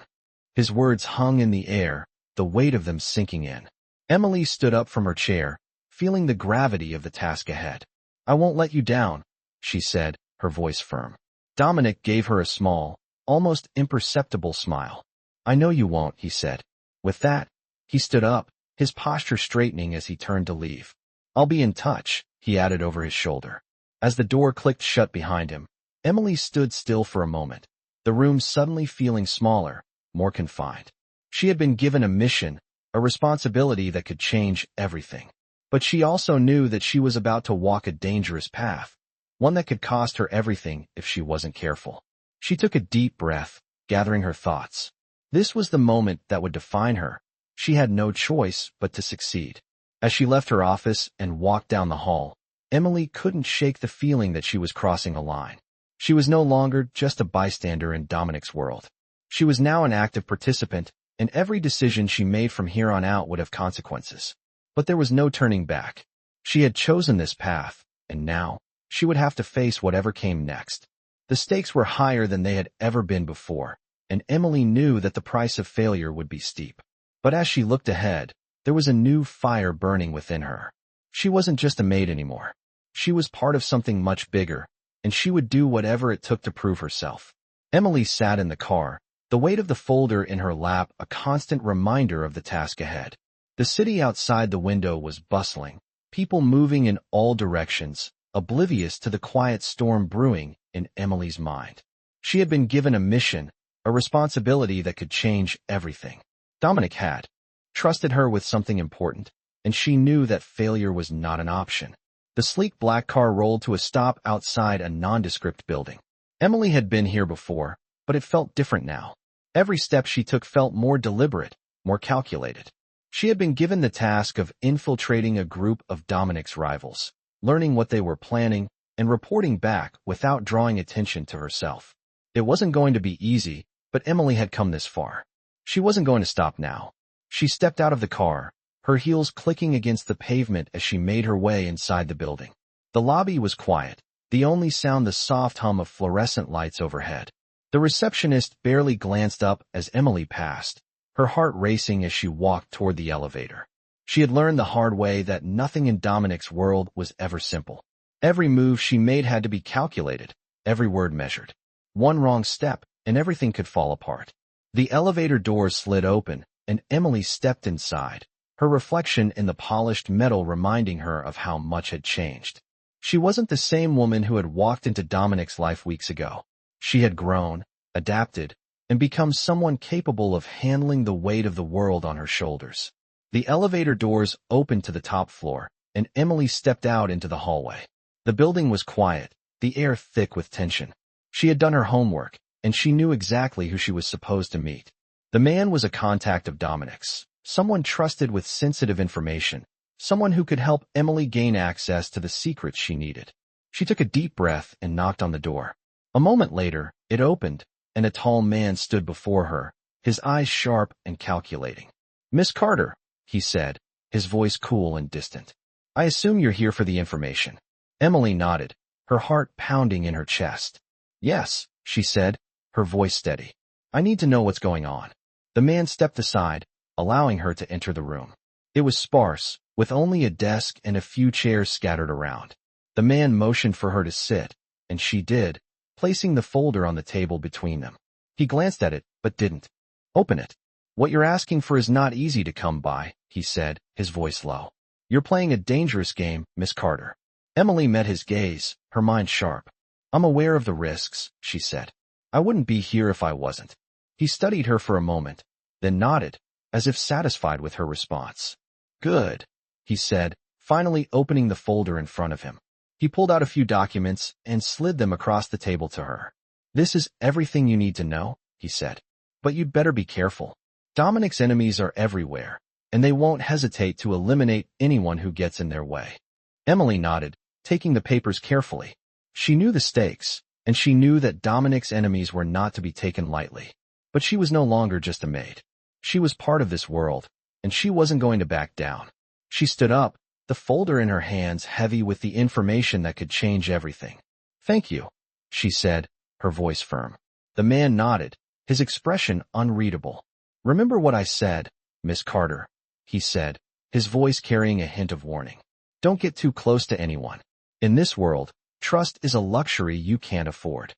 His words hung in the air, the weight of them sinking in. Emily stood up from her chair, feeling the gravity of the task ahead. "I won't let you down," she said, her voice firm. Dominic gave her a small, almost imperceptible smile. "I know you won't," he said. With that, he stood up, his posture straightening as he turned to leave. "I'll be in touch," he added over his shoulder. As the door clicked shut behind him, Emily stood still for a moment, the room suddenly feeling smaller, more confined. She had been given a mission, a responsibility that could change everything. But she also knew that she was about to walk a dangerous path, one that could cost her everything if she wasn't careful. She took a deep breath, gathering her thoughts. This was the moment that would define her. She had no choice but to succeed. As she left her office and walked down the hall, Emily couldn't shake the feeling that she was crossing a line. She was no longer just a bystander in Dominic's world. She was now an active participant, and every decision she made from here on out would have consequences. But there was no turning back. She had chosen this path, and now, she would have to face whatever came next. The stakes were higher than they had ever been before, and Emily knew that the price of failure would be steep. But as she looked ahead, there was a new fire burning within her. She wasn't just a maid anymore. She was part of something much bigger, and she would do whatever it took to prove herself. Emily sat in the car, the weight of the folder in her lap a constant reminder of the task ahead. The city outside the window was bustling, people moving in all directions, oblivious to the quiet storm brewing in Emily's mind. She had been given a mission, a responsibility that could change everything. Dominic had trusted her with something important, and she knew that failure was not an option. The sleek black car rolled to a stop outside a nondescript building. Emily had been here before, but it felt different now. Every step she took felt more deliberate, more calculated. She had been given the task of infiltrating a group of Dominic's rivals, learning what they were planning, and reporting back without drawing attention to herself. It wasn't going to be easy, but Emily had come this far. She wasn't going to stop now. She stepped out of the car, her heels clicking against the pavement as she made her way inside the building. The lobby was quiet, the only sound the soft hum of fluorescent lights overhead. The receptionist barely glanced up as Emily passed, her heart racing as she walked toward the elevator. She had learned the hard way that nothing in Dominic's world was ever simple. Every move she made had to be calculated, every word measured. One wrong step, and everything could fall apart. The elevator doors slid open, and Emily stepped inside, her reflection in the polished metal reminding her of how much had changed. She wasn't the same woman who had walked into Dominic's life weeks ago. She had grown, adapted, and become someone capable of handling the weight of the world on her shoulders. The elevator doors opened to the top floor, and Emily stepped out into the hallway. The building was quiet, the air thick with tension. She had done her homework, and she knew exactly who she was supposed to meet. The man was a contact of Dominic's, someone trusted with sensitive information, someone who could help Emily gain access to the secrets she needed. She took a deep breath and knocked on the door. A moment later, it opened, and a tall man stood before her, his eyes sharp and calculating. "Miss Carter," he said, his voice cool and distant. "I assume you're here for the information." Emily nodded, her heart pounding in her chest. "Yes," she said, her voice steady. "I need to know what's going on." The man stepped aside, allowing her to enter the room. It was sparse, with only a desk and a few chairs scattered around. The man motioned for her to sit, and she did, placing the folder on the table between them. He glanced at it, but didn't open it. "What you're asking for is not easy to come by," he said, his voice low. "You're playing a dangerous game, Miss Carter." Emily met his gaze, her mind sharp. "I'm aware of the risks," she said. "I wouldn't be here if I wasn't." He studied her for a moment, then nodded, as if satisfied with her response. "Good," he said, finally opening the folder in front of him. He pulled out a few documents and slid them across the table to her. "This is everything you need to know," he said. "But you'd better be careful. Dominic's enemies are everywhere, and they won't hesitate to eliminate anyone who gets in their way." Emily nodded, taking the papers carefully. She knew the stakes, and she knew that Dominic's enemies were not to be taken lightly. But she was no longer just a maid. She was part of this world, and she wasn't going to back down. She stood up, the folder in her hands heavy with the information that could change everything. "Thank you," she said, her voice firm. The man nodded, his expression unreadable. "Remember what I said, Miss Carter," he said, his voice carrying a hint of warning. Don't get too close to anyone. In this world, trust is a luxury you can't afford.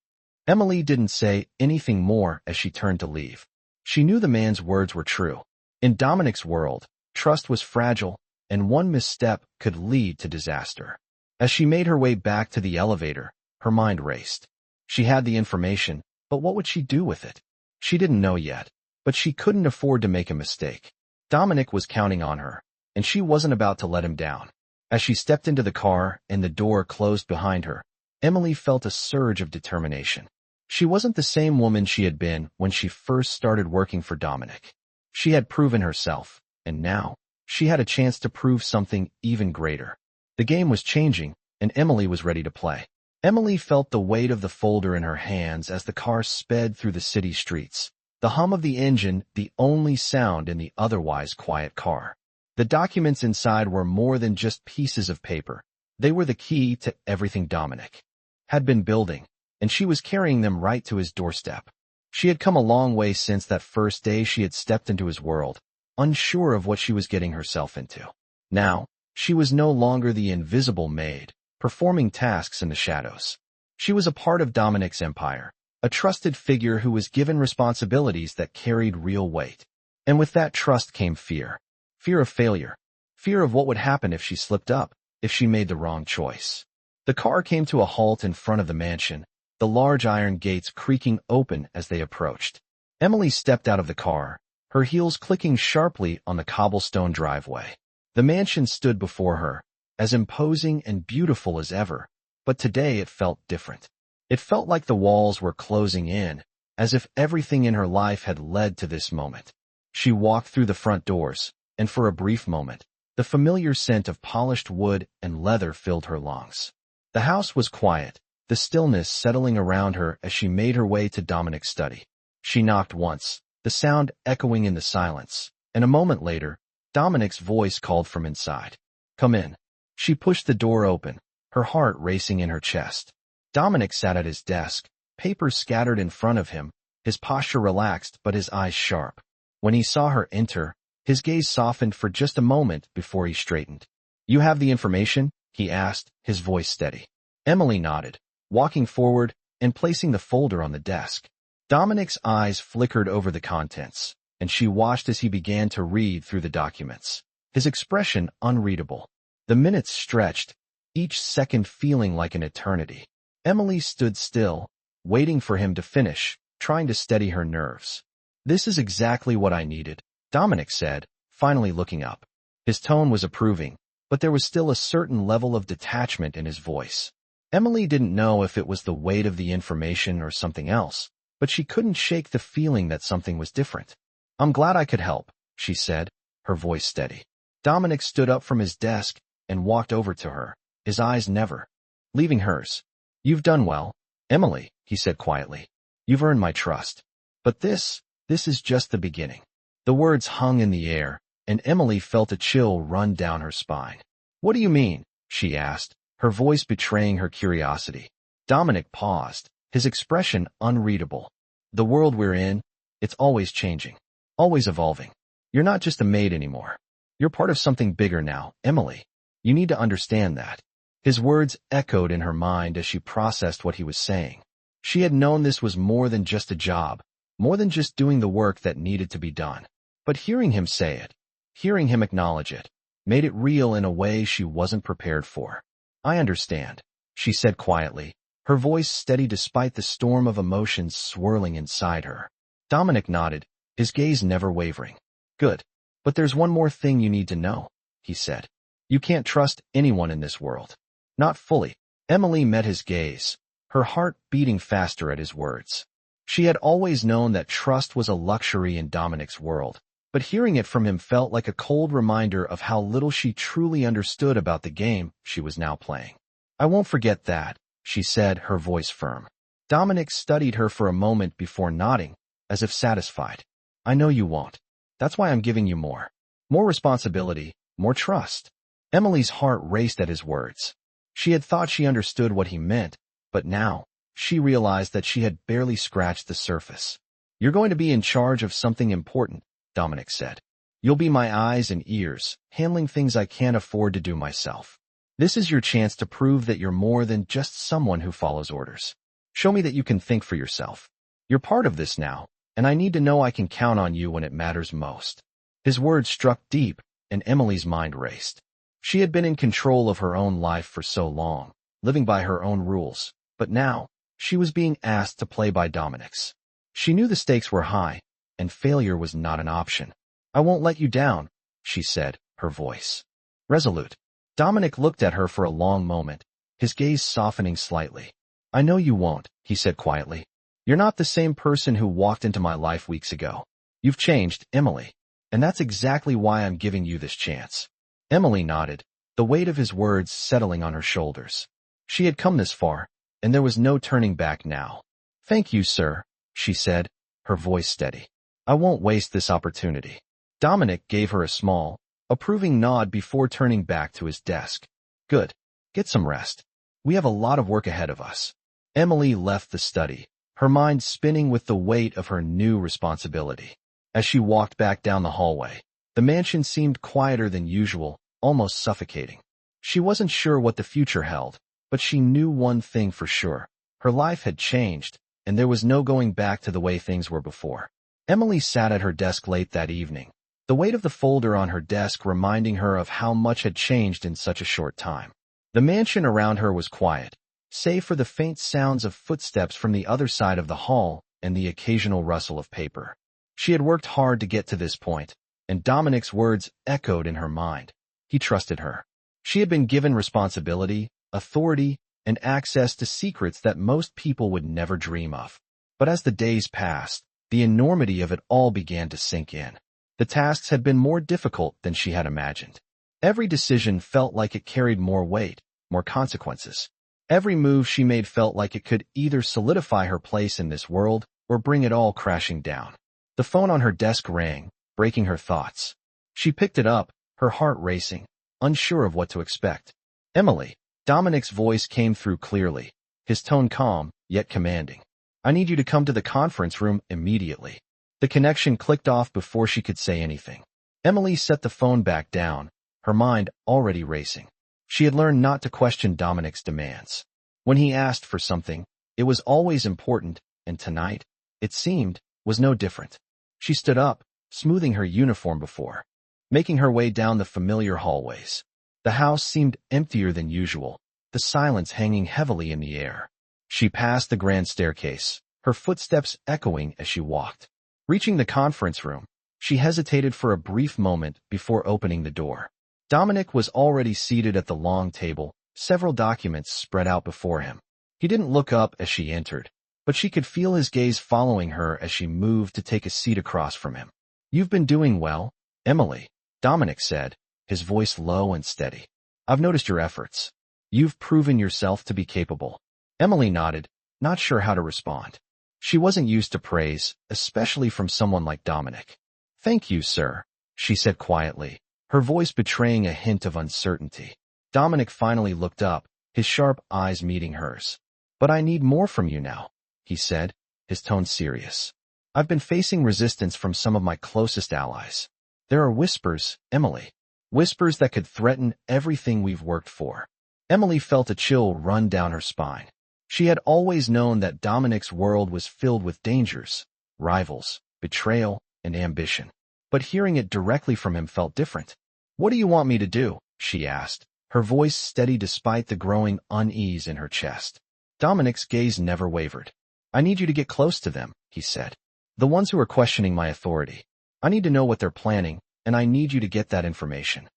Emily didn't say anything more as she turned to leave. She knew the man's words were true. In Dominic's world, trust was fragile, and one misstep could lead to disaster. As she made her way back to the elevator, her mind raced. She had the information, but what would she do with it? She didn't know yet, but she couldn't afford to make a mistake. Dominic was counting on her, and she wasn't about to let him down. As she stepped into the car and the door closed behind her, Emily felt a surge of determination. She wasn't the same woman she had been when she first started working for Dominic. She had proven herself, and now, she had a chance to prove something even greater. The game was changing, and Emily was ready to play. Emily felt the weight of the folder in her hands as the car sped through the city streets. The hum of the engine, the only sound in the otherwise quiet car. The documents inside were more than just pieces of paper. They were the key to everything Dominic had been building, and she was carrying them right to his doorstep. She had come a long way since that first day she had stepped into his world, unsure of what she was getting herself into. Now, she was no longer the invisible maid, performing tasks in the shadows. She was a part of Dominic's empire, a trusted figure who was given responsibilities that carried real weight. And with that trust came fear. Fear of failure. Fear of what would happen if she slipped up, if she made the wrong choice. The car came to a halt in front of the mansion, the large iron gates creaking open as they approached. Emily stepped out of the car, her heels clicking sharply on the cobblestone driveway. The mansion stood before her, as imposing and beautiful as ever, but today it felt different. It felt like the walls were closing in, as if everything in her life had led to this moment. She walked through the front doors, and for a brief moment, the familiar scent of polished wood and leather filled her lungs. The house was quiet, the stillness settling around her as she made her way to Dominic's study. She knocked once, the sound echoing in the silence, and a moment later, Dominic's voice called from inside. Come in. She pushed the door open, her heart racing in her chest. Dominic sat at his desk, papers scattered in front of him, his posture relaxed but his eyes sharp. When he saw her enter, his gaze softened for just a moment before he straightened. You have the information? He asked, his voice steady. Emily nodded, walking forward and placing the folder on the desk. Dominic's eyes flickered over the contents, and she watched as he began to read through the documents, his expression unreadable. The minutes stretched, each second feeling like an eternity. Emily stood still, waiting for him to finish, trying to steady her nerves. This is exactly what I needed, Dominic said, finally looking up. His tone was approving, but there was still a certain level of detachment in his voice. Emily didn't know if it was the weight of the information or something else, but she couldn't shake the feeling that something was different. I'm glad I could help, she said, her voice steady. Dominic stood up from his desk and walked over to her, his eyes never leaving hers. You've done well, Emily, he said quietly. You've earned my trust. But this is just the beginning. The words hung in the air, and Emily felt a chill run down her spine. What do you mean? She asked, her voice betraying her curiosity. Dominic paused, his expression unreadable. The world we're in, it's always changing, always evolving. You're not just a maid anymore. You're part of something bigger now, Emily. You need to understand that. His words echoed in her mind as she processed what he was saying. She had known this was more than just a job, more than just doing the work that needed to be done. But hearing him say it, hearing him acknowledge it, made it real in a way she wasn't prepared for. I understand, she said quietly, her voice steady despite the storm of emotions swirling inside her. Dominic nodded, his gaze never wavering. Good. But there's one more thing you need to know, he said. You can't trust anyone in this world. Not fully. Emily met his gaze, her heart beating faster at his words. She had always known that trust was a luxury in Dominic's world, but hearing it from him felt like a cold reminder of how little she truly understood about the game she was now playing. I won't forget that, she said, her voice firm. Dominic studied her for a moment before nodding, as if satisfied. I know you won't. That's why I'm giving you more. More responsibility, more trust. Emily's heart raced at his words. She had thought she understood what he meant, but now, she realized that she had barely scratched the surface. You're going to be in charge of something important, Dominic said. You'll be my eyes and ears, handling things I can't afford to do myself. This is your chance to prove that you're more than just someone who follows orders. Show me that you can think for yourself. You're part of this now, and I need to know I can count on you when it matters most." His words struck deep, and Emily's mind raced. She had been in control of her own life for so long, living by her own rules, but now, she was being asked to play by Dominic's. She knew the stakes were high, and failure was not an option. "I won't let you down," she said, her voice resolute. Dominic looked at her for a long moment, his gaze softening slightly. "I know you won't," he said quietly. "You're not the same person who walked into my life weeks ago. You've changed, Emily, and that's exactly why I'm giving you this chance." Emily nodded, the weight of his words settling on her shoulders. She had come this far, and there was no turning back now. "Thank you, sir," she said, her voice steady. "I won't waste this opportunity." Dominic gave her a small, approving nod before turning back to his desk. "Good. Get some rest. We have a lot of work ahead of us." Emily left the study, her mind spinning with the weight of her new responsibility. As she walked back down the hallway, the mansion seemed quieter than usual, almost suffocating. She wasn't sure what the future held, but she knew one thing for sure. Her life had changed, and there was no going back to the way things were before. Emily sat at her desk late that evening, the weight of the folder on her desk reminding her of how much had changed in such a short time. The mansion around her was quiet, save for the faint sounds of footsteps from the other side of the hall and the occasional rustle of paper. She had worked hard to get to this point, and Dominic's words echoed in her mind. He trusted her. She had been given responsibility, authority, and access to secrets that most people would never dream of. But as the days passed, the enormity of it all began to sink in. The tasks had been more difficult than she had imagined. Every decision felt like it carried more weight, more consequences. Every move she made felt like it could either solidify her place in this world or bring it all crashing down. The phone on her desk rang, breaking her thoughts. She picked it up, her heart racing, unsure of what to expect. "Emily," Dominic's voice came through clearly, his tone calm, yet commanding. "I need you to come to the conference room immediately." The connection clicked off before she could say anything. Emily set the phone back down, her mind already racing. She had learned not to question Dominic's demands. When he asked for something, it was always important, and tonight, it seemed, was no different. She stood up, smoothing her uniform before, making her way down the familiar hallways. The house seemed emptier than usual, the silence hanging heavily in the air. She passed the grand staircase, her footsteps echoing as she walked. Reaching the conference room, she hesitated for a brief moment before opening the door. Dominic was already seated at the long table, several documents spread out before him. He didn't look up as she entered, but she could feel his gaze following her as she moved to take a seat across from him. "You've been doing well, Emily," Dominic said, his voice low and steady. "I've noticed your efforts. You've proven yourself to be capable." Emily nodded, not sure how to respond. She wasn't used to praise, especially from someone like Dominic. "Thank you, sir," she said quietly, her voice betraying a hint of uncertainty. Dominic finally looked up, his sharp eyes meeting hers. "But I need more from you now," he said, his tone serious. "I've been facing resistance from some of my closest allies. There are whispers, Emily. Whispers that could threaten everything we've worked for." Emily felt a chill run down her spine. She had always known that Dominic's world was filled with dangers, rivals, betrayal, and ambition. But hearing it directly from him felt different. "What do you want me to do?" she asked, her voice steady despite the growing unease in her chest. Dominic's gaze never wavered. "I need you to get close to them," he said. "The ones who are questioning my authority. I need to know what they're planning, and I need you to get that information."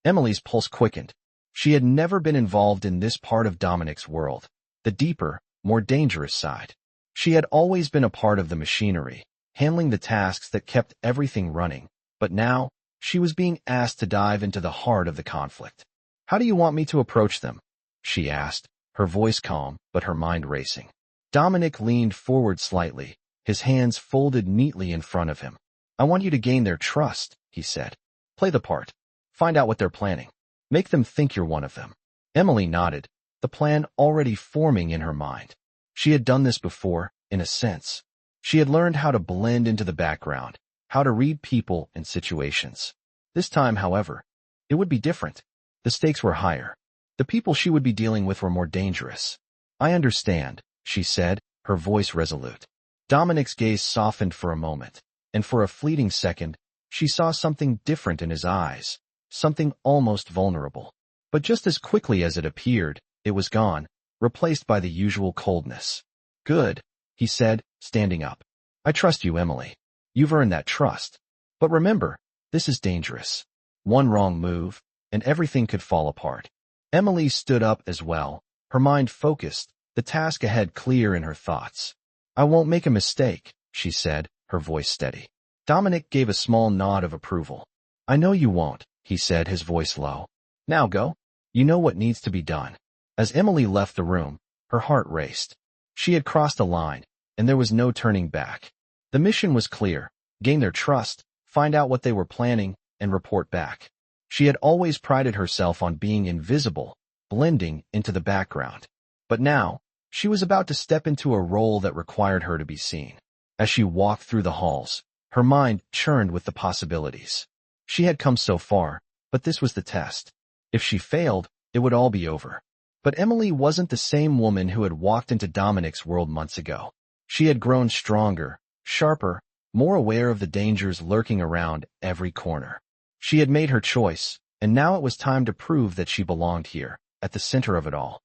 Emily's pulse quickened. She had never been involved in this part of Dominic's world, the deeper, more dangerous side. She had always been a part of the machinery, handling the tasks that kept everything running, but now, she was being asked to dive into the heart of the conflict. "How do you want me to approach them?" she asked, her voice calm, but her mind racing. Dominic leaned forward slightly, his hands folded neatly in front of him. "I want you to gain their trust," he said. "Play the part. Find out what they're planning. Make them think you're one of them." Emily nodded, the plan already forming in her mind. She had done this before, in a sense. She had learned how to blend into the background, how to read people and situations. This time, however, it would be different. The stakes were higher. The people she would be dealing with were more dangerous. I understand, she said, her voice resolute. Dominic's gaze softened for a moment, and for a fleeting second, she saw something different in his eyes, something almost vulnerable. But just as quickly as it appeared, it was gone, replaced by the usual coldness. Good, he said, standing up. I trust you, Emily. You've earned that trust. But remember, this is dangerous. One wrong move, and everything could fall apart. Emily stood up as well, her mind focused, the task ahead clear in her thoughts. I won't make a mistake, she said, her voice steady. Dominic gave a small nod of approval. I know you won't, he said, his voice low. Now go. You know what needs to be done. As Emily left the room, her heart raced. She had crossed a line, and there was no turning back. The mission was clear: gain their trust, find out what they were planning, and report back. She had always prided herself on being invisible, blending into the background. But now, she was about to step into a role that required her to be seen. As she walked through the halls, her mind churned with the possibilities. She had come so far, but this was the test. If she failed, it would all be over. But Emily wasn't the same woman who had walked into Dominic's world months ago. She had grown stronger, sharper, more aware of the dangers lurking around every corner. She had made her choice, and now it was time to prove that she belonged here, at the center of it all.